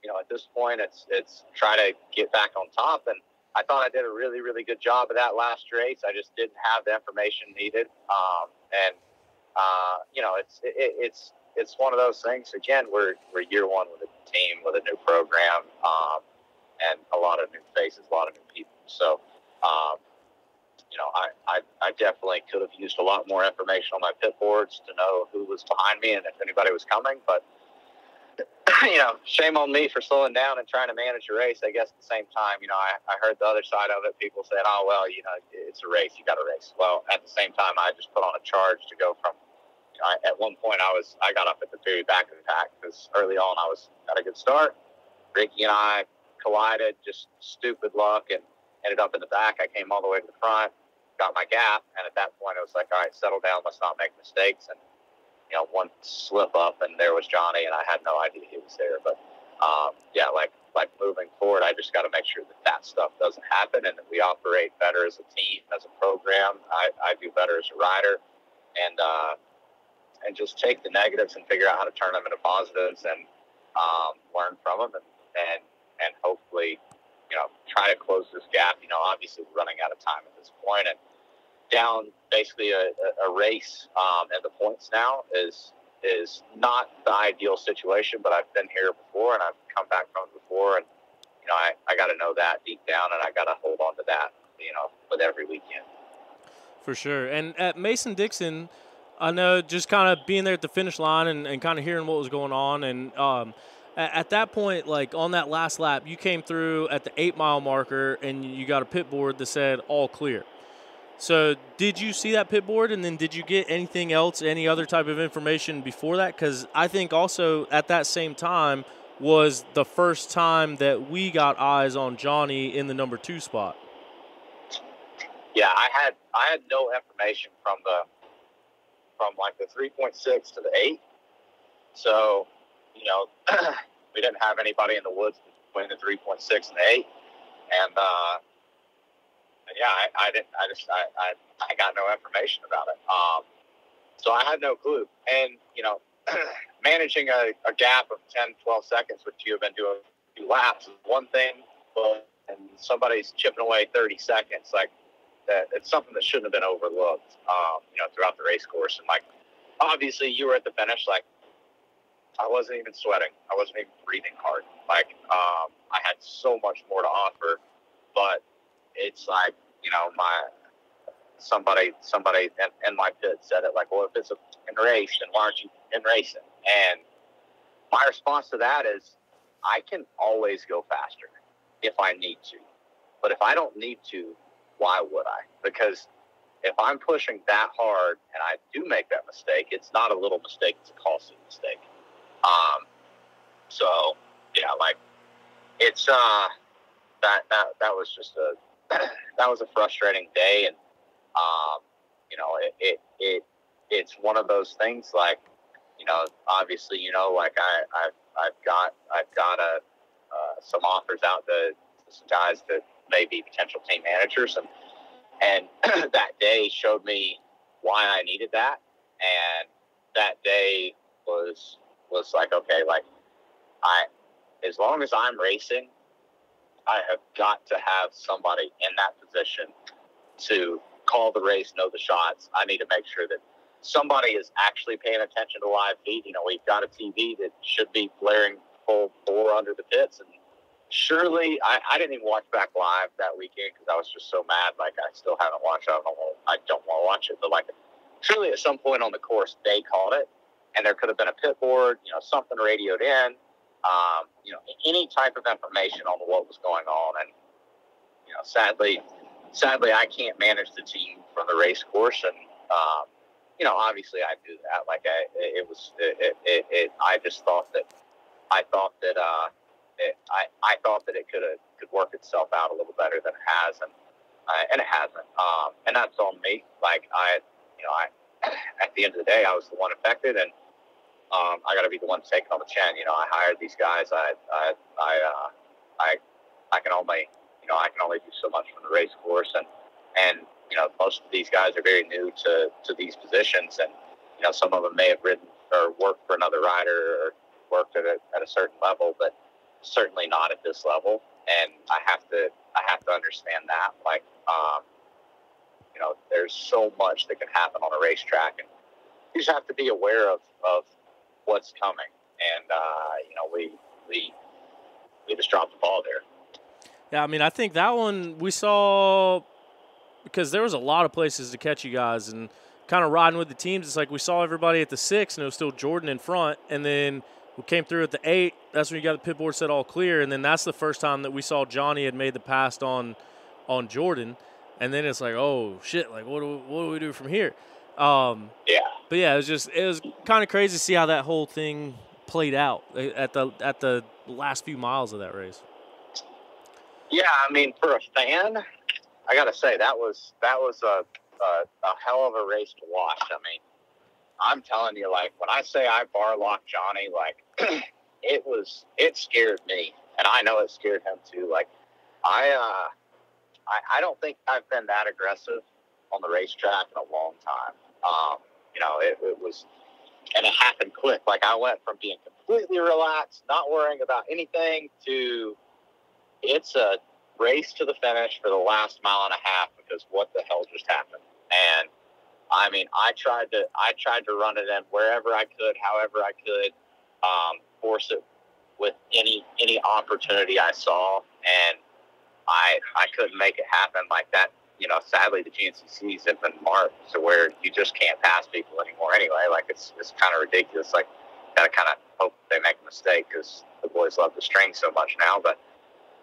You know, at this point, it's try to get back on top, and I thought I did a really, really good job of that last race. I just didn't have the information needed, and you know, it's one of those things. Again, we're year one with a team, with a new program, and a lot of new faces, a lot of new people. So, you know, I definitely could have used a lot more information on my pit boards to know who was behind me and if anybody was coming. But, you know, shame on me for slowing down and trying to manage a race. I guess at the same time, you know, I heard the other side of it. People said, oh, well, you know, it's a race. You got to race. Well, at the same time, I just put on a charge to go from, you know, at one point I got up at the very back of the pack because early on got a good start. Ricky and I collided, just stupid luck, and ended up in the back. I came all the way to the front, got my gap, and at that point, it was like, all right, settle down. Let's not make mistakes. And, one slip up, and there was Johnny, and I had no idea he was there. But, yeah, like moving forward, I just got to make sure that stuff doesn't happen and that we operate better as a team, as a program. I do better as a rider, and just take the negatives and figure out how to turn them into positives and learn from them and hopefully, try to close this gap. Obviously we're running out of time at this point, and down basically a race and the points now is not the ideal situation, but I've been here before and I've come back from it before, and I got to know that deep down, and I got to hold on to that with every weekend. For sure. And at Mason-Dixon, I know just kind of being there at the finish line and kind of hearing what was going on, and at that point, like on that last lap, you came through at the 8-mile marker and you got a pit board that said all clear. So did you see that pit board, and then did you get anything else, any other type of information before that? Because I think also at that same time was the first time that we got eyes on Johnny in the number 2 spot. Yeah, I had no information from like the 3.6 to the 8. So, we didn't have anybody in the woods between the 3.6 and the 8. And yeah, I got no information about it. So I had no clue. And, managing a gap of 10, 12 seconds, which you have been doing 2 laps, is one thing, but and somebody's chipping away 30 seconds, like that, it's something that shouldn't have been overlooked, throughout the race course. And like, obviously you were at the finish, like I wasn't even sweating. I wasn't even breathing hard. Like, I had so much more to offer, but it's like, somebody in my pit said it, like, well, if it's a race, then why aren't you in racing? And my response to that is, I can always go faster if I need to. But if I don't need to, why would I? Because if I'm pushing that hard and I do make that mistake, it's not a little mistake, it's a costly mistake. So yeah, like it's that was just that was a frustrating day, and it's one of those things, like, obviously, like I've got some offers out to some guys that may be potential team managers, and that day showed me why I needed that. And that day was like, okay, like as long as I'm racing, I have got to have somebody in that position to call the race, know the shots. I need to make sure that somebody is actually paying attention to live feed. We've got a TV that should be blaring full bore under the pits, and surely I didn't even watch back live that weekend because I was just so mad. Like, I still haven't watched it. I don't want to watch it, but like, surely at some point on the course they called it, and there could have been a pit board, something radioed in, any type of information on what was going on. And sadly I can't manage the team from the race course, and obviously I do that. Like, I just thought that I thought that it could work itself out a little better than it has, and it hasn't. And that's on me. Like, at the end of the day, I was the one affected, and I got to be the one taking on the chin. I hired these guys. I can only do so much from the race course, and most of these guys are very new to these positions, and some of them may have ridden or worked for another rider or worked at a certain level, but certainly not at this level. And I have to understand that. Like, there's so much that can happen on a racetrack, and you just have to be aware of what's coming. And we just dropped the ball there. Yeah, I mean, I think that one we saw, because there was a lot of places to catch you guys, and kind of riding with the teams. It's like we saw everybody at the 6, and it was still Jordan in front, and then we came through at the 8. That's when you got the pit board set all clear, and then that's the first time that we saw Johnny had made the pass on Jordan, and then it's like, oh shit, like what do we do from here? Yeah. But yeah, it was kind of crazy to see how that whole thing played out at the last few miles of that race. Yeah, I mean, for a fan, I gotta say that was a hell of a race to watch. I mean, I'm telling you, like when I say I bar locked Johnny, like it scared me, and I know it scared him too. Like I don't think I've been that aggressive on the racetrack in a long time. You know, it was, and it happened quick. Like I went from being completely relaxed, not worrying about anything, to it's a race to the finish for the last mile and a half because what the hell just happened? And I mean, I tried to run it in wherever I could, however I could, force it with any opportunity I saw, and I couldn't make it happen like that. You know, sadly, the GNCCs have been marked to where you just can't pass people anymore. Anyway, like it's kind of ridiculous. Like, gotta kind of hope they make a mistake because the boys love the string so much now, but.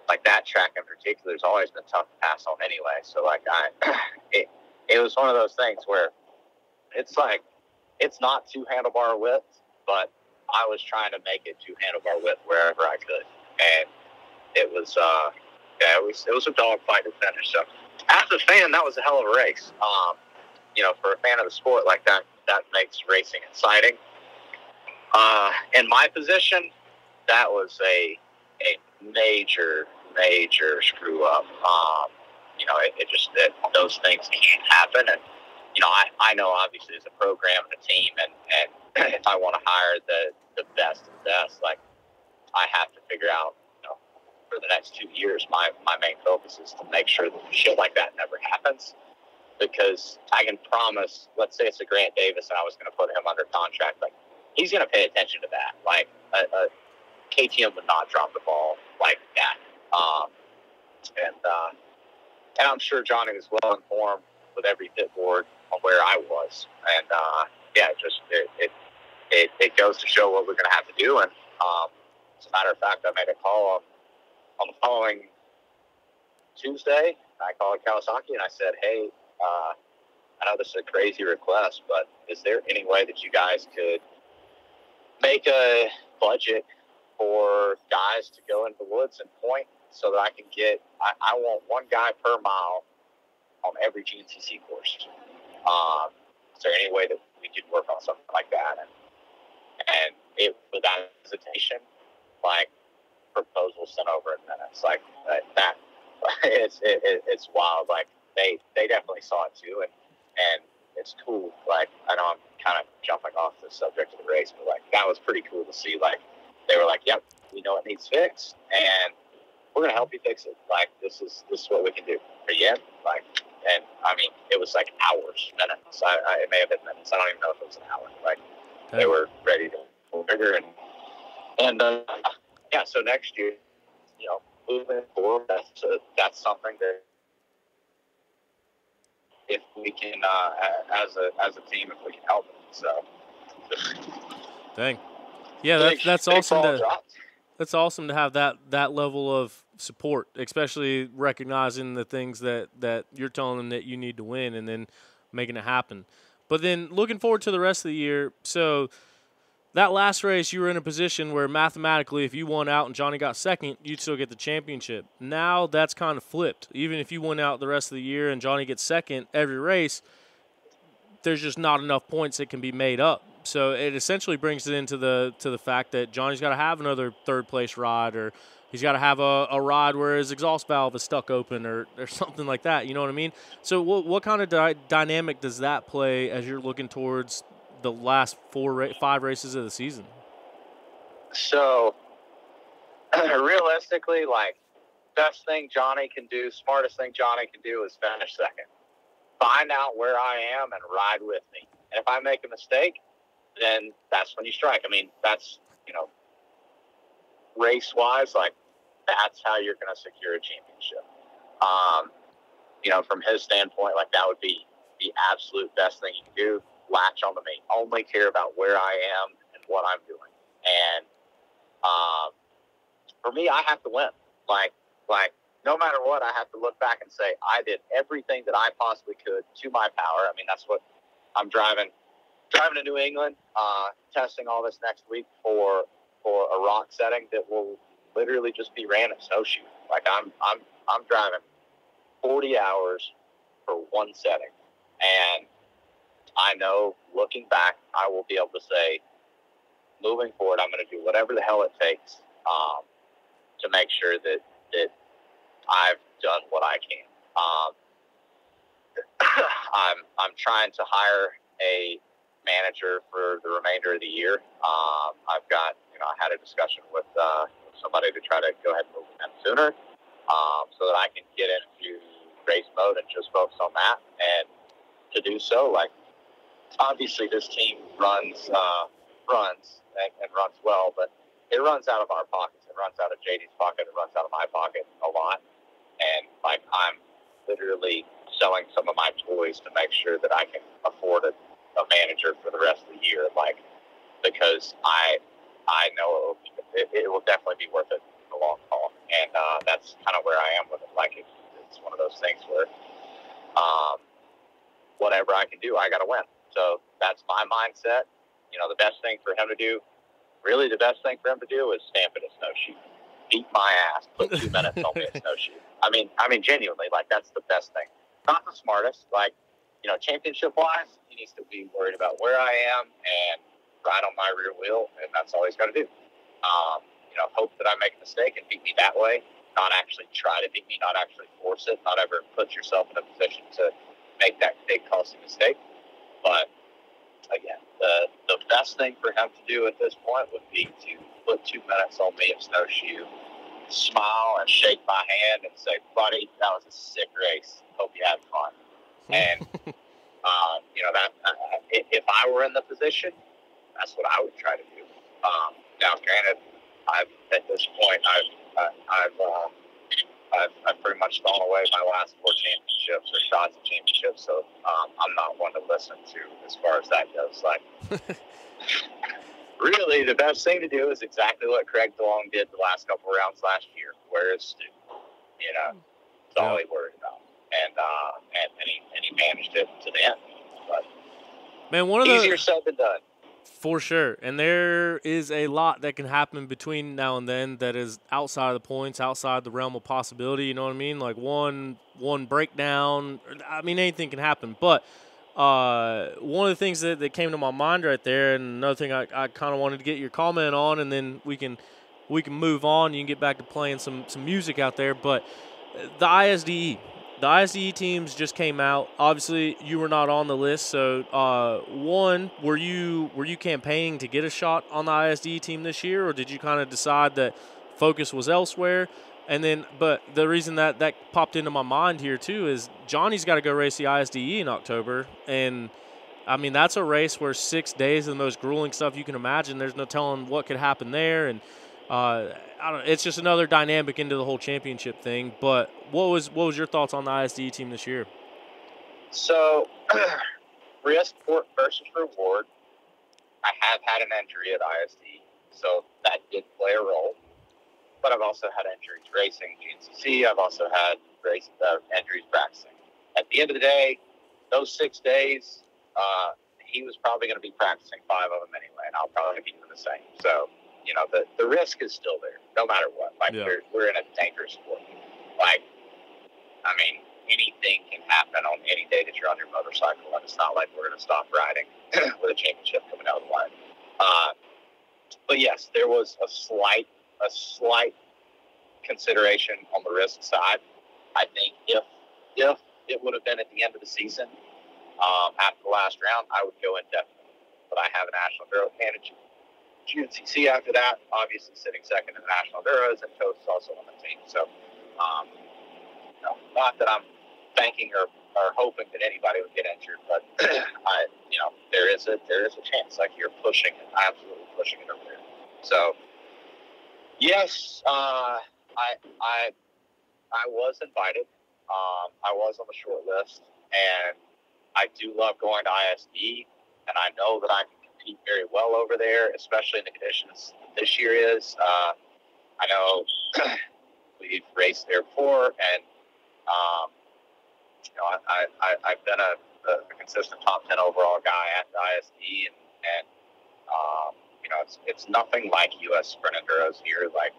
Like that track in particular has always been tough to pass on anyway. So like it was one of those things where it's like, it's not 2 handlebar width, but I was trying to make it 2 handlebar width wherever I could. And it was a dogfight to finish. So as a fan, that was a hell of a race. You know, for a fan of the sport like that makes racing exciting. In my position, that was a major screw up. You know, those things can't happen. And, you know, I know obviously as a program and a team and if I want to hire the best of the best, like I have to figure out, you know, for the next 2 years, my main focus is to make sure that shit like that never happens. Because I can promise, let's say it's a Grant Davis and I was going to put him under contract, like he's going to pay attention to that. Like a KTM would not drop the ball like that. And I'm sure Johnny was well informed with every pit board on where I was. And, it goes to show what we're going to have to do. And, as a matter of fact, I made a call on the following Tuesday. I called Kawasaki and I said, hey, I know this is a crazy request, but is there any way that you guys could make a budget for guys to go into the woods and point so that I can get, I want one guy per mile on every GNCC course. Is there any way that we could work on something like that? And it, without hesitation, like proposals sent over in minutes, like that. It's wild. Like they definitely saw it too. And it's cool. Like, I know I'm kind of jumping off the subject of the race, but like that was pretty cool to see. Like, they were like, yep, we know it needs fixed, and we're going to help you fix it. Like, this is what we can do. Are you in? Like, and I mean, it was like hours, minutes. It may have been minutes. I don't even know if it was an hour. Like, they were ready to pull trigger. And yeah, so next year, you know, moving forward, that's something that if we can, as a team, if we can help them. So, dang. Yeah, that's awesome. That's awesome to have that level of support, especially recognizing the things that you're telling them that you need to win and then making it happen. But then looking forward to the rest of the year. So that last race, you were in a position where mathematically, if you won out and Johnny got second, you'd still get the championship. Now that's kind of flipped. Even if you win out the rest of the year and Johnny gets second every race, there's just not enough points that can be made up. So it essentially brings it into the fact that Johnny's got to have another third-place ride, or he's got to have a ride where his exhaust valve is stuck open or something like that. You know what I mean? So what kind of dynamic does that play as you're looking towards the last 5 races of the season? So realistically, like, best thing Johnny can do, smartest thing Johnny can do is finish second. Find out where I am and ride with me. And if I make a mistake, then that's when you strike. I mean, that's, you know, race-wise, like, that's how you're going to secure a championship. You know, from his standpoint, like, that would be the absolute best thing you can do. Latch onto me. Only care about where I am and what I'm doing. And for me, I have to win. Like, no matter what, I have to look back and say, I did everything that I possibly could to my power. I mean, that's what I'm driving to New England, testing all this next week for a rock setting that will literally just be ran at snowshoe. Like, I'm I'm driving 40 hours for one setting. And I know, looking back, I will be able to say, moving forward, I'm going to do whatever the hell it takes to make sure that I've done what I can. I'm trying to hire a manager for the remainder of the year. I've got, I had a discussion with somebody to try to go ahead and move them sooner, so that I can get into race mode and just focus on that. And to do so, like, obviously this team runs and runs well, but it runs out of our pockets. It runs out of JD's pocket. It runs out of my pocket a lot. And like, I'm literally selling some of my toys to make sure that I can afford a manager for the rest of the year. Like, because I know it will definitely be worth it in the long haul. And that's kind of where I am with it. Like, it's one of those things where whatever I can do, I got to win. So that's my mindset. The best thing for him to do, really the best thing for him to do is stamp in a snowshoe. Beat my ass, put 2 minutes on me a snowshoe. I mean, genuinely, like, that's the best thing. Not the smartest, like, championship-wise, he needs to be worried about where I am and ride on my rear wheel, and that's all he's got to do. Hope that I make a mistake and beat me that way, not actually try to beat me, not actually force it, not ever put yourself in a position to make that big costly mistake. But again, the best thing for him to do at this point would be to put 2 minutes on me in snowshoe, smile and shake my hand and say, buddy, that was a sick race. Hope you had fun. And, if I were in the position, that's what I would try to do. Now, granted, at this point, I've pretty much thrown away my last 4 championships or shots at championships, so I'm not one to listen to as far as that goes. Like, really, the best thing to do is exactly what Craig DeLong did the last couple rounds last year. Where is Stu? That's all he worried about, and he managed it to the end. But man, one of easier said than done. For sure. And there is a lot that can happen between now and then that is outside of the points, outside the realm of possibility, you know what I mean? Like one breakdown, anything can happen. But one of the things that came to my mind right there, and another thing I kind of wanted to get your comment on, and then we can move on. You can get back to playing some music out there. But the ISDE teams just came out. Obviously, you were not on the list. So, one, were you campaigning to get a shot on the ISDE team this year, or did you kind of decide that focus was elsewhere? And then, but the reason that popped into my mind here too is Johnny's got to go race the ISDE in October, and that's a race where 6 days of the most grueling stuff you can imagine. There's no telling what could happen there, and it's just another dynamic into the whole championship thing. But what was your thoughts on the ISDE team this year? So, risk versus reward. I have had an injury at ISD, so that did play a role. But I've also had injuries racing GNCC. I've also had injuries practicing. At the end of the day, those 6 days, he was probably going to be practicing 5 of them anyway, and I'll probably be doing the same. So, the risk is still there, no matter what. Like, yeah. We're in a dangerous sport. Like, anything can happen on any day that you're on your motorcycle, and it's not like we're going to stop riding with a championship coming out of the line. But yes, there was a slight consideration on the risk side. I think if it would have been at the end of the season, after the last round, I would go indefinitely. But I have a National Enduro candidate. GNCC after that, obviously sitting second in the National Enduros, and Toast is also on the team. So, not that I'm thanking or hoping that anybody would get injured, but there is a chance. Like, you're pushing it, absolutely pushing it over there. So, yes, I was invited. I was on the short list, and I do love going to ISD, and I know that I can compete very well over there, especially in the conditions this year is. I know we've raced there before, and I've been a consistent top 10 overall guy at the ISD, and it's nothing like U.S. Sprint Enduros here. Like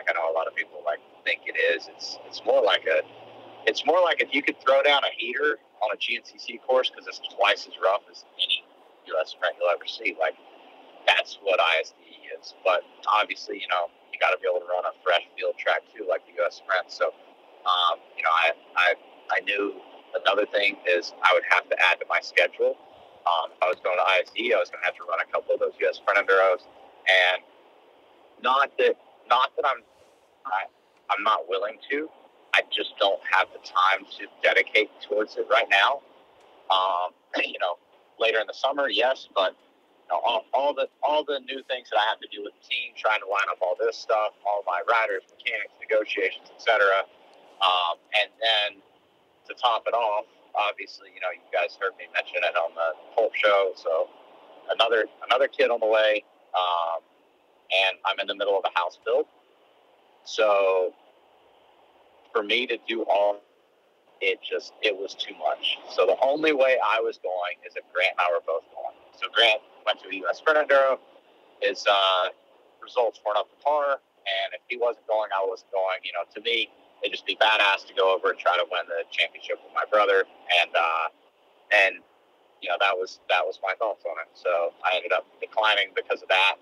I know a lot of people like think it is. It's more like if you could throw down a heater on a GNCC course, because it's twice as rough as any U.S. sprint you'll ever see. Like, that's what ISD is. But obviously, you got to be able to run a fresh field track too, like the U.S. sprint. So, I knew another thing is I would have to add to my schedule. If I was going to ISD, I was going to have to run a couple of those U.S. sprint enduros, and not that I'm not willing to. I just don't have the time to dedicate towards it right now. Later in the summer, yes, but all the new things that I have to do with the team, trying to line up all this stuff, all my riders, mechanics, negotiations, etc. And then to top it off, obviously, you guys heard me mention it on the Pulp show. So another kid on the way, and I'm in the middle of a house build. So for me to do all, it was too much. So the only way I was going is if Grant and I were both going. So Grant went to a U.S. Sprint Enduro. His results weren't up to par, and if he wasn't going, I wasn't going. To me, it'd just be badass to go over and try to win the championship with my brother, and that was my thoughts on it. So I ended up declining because of that.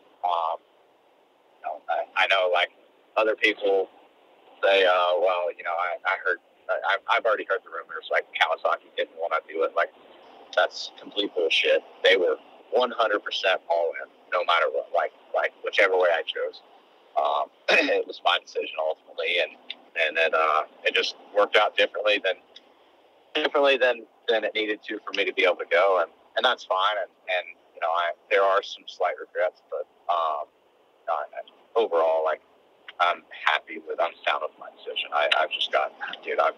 I know, like, other people say, I heard, I've already heard the rumors, like Kawasaki didn't want to do it. Like, that's complete bullshit. They were 100% all in, no matter what, like whichever way I chose. It was my decision ultimately, and then it just worked out differently than it needed to for me to be able to go, and that's fine. And there are some slight regrets, but overall, like, I'm sound with my decision. I've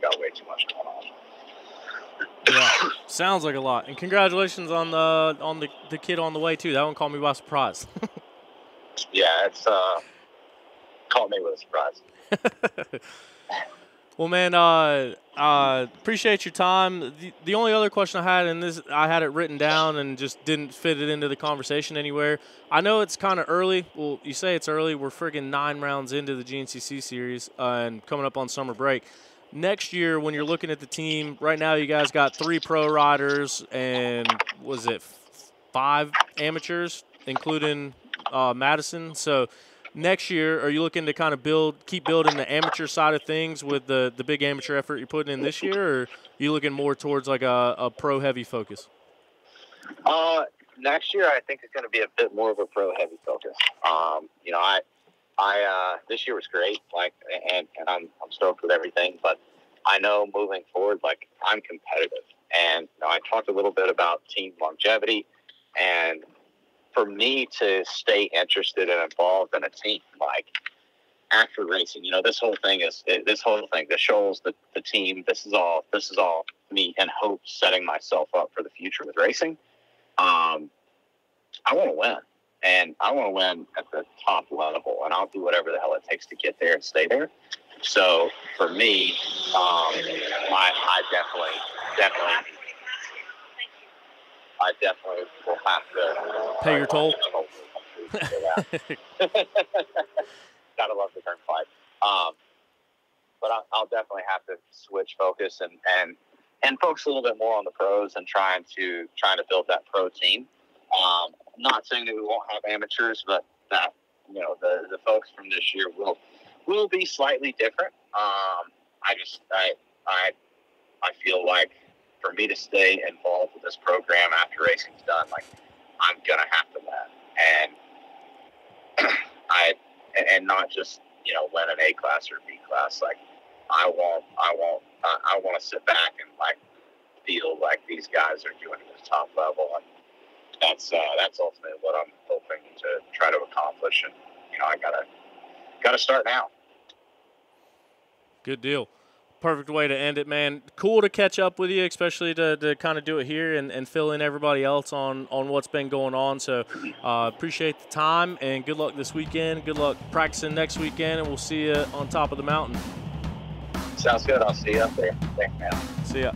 got way too much going on. Yeah, sounds like a lot. And congratulations on the kid on the way too. That one caught me by surprise. Yeah, it's caught me with a surprise. Well, man, appreciate your time. The only other question I had, and I had it written down and just didn't fit it into the conversation anywhere. I know it's kind of early. Well, you say it's early. We're friggin' 9 rounds into the GNCC series and coming up on summer break. Next year, when you're looking at the team, right now you guys got 3 pro riders and, was it 5 amateurs, including Madison? So next year, are you looking to kind of keep building the amateur side of things with the big amateur effort you're putting in this year, or are you looking more towards like a pro-heavy focus? Next year, I think it's going to be a bit more of a pro-heavy focus. This year was great, and I'm stoked with everything, but I know moving forward, like, I'm competitive, and I talked a little bit about team longevity, and for me to stay interested and involved in a team, like, after racing, this whole thing, the shoals, the team, this is all me in hopes setting myself up for the future with racing. I want to win. And I want to win at the top level, and I'll do whatever the hell it takes to get there and stay there. So for me, I definitely will have to pay your toll. Gotta love the term fight. But I'll definitely have to switch focus and focus a little bit more on the pros and trying to build that pro team. I'm not saying that we won't have amateurs, but that the folks from this year will be slightly different. I feel like for me to stay involved with this program after racing's done, like, I'm gonna have to win, and not just win an A class or B class. Like, I want to sit back and, like, feel like these guys are doing it at the top level, and that's ultimately what I'm hoping to try to accomplish. And I gotta start now. Good deal. Perfect way to end it, man. Cool to catch up with you, especially to kind of do it here and fill in everybody else on what's been going on. So appreciate the time, and good luck this weekend. Good luck practicing next weekend, and we'll see you on top of the mountain. Sounds good. I'll see you up there. Thanks, man. See ya.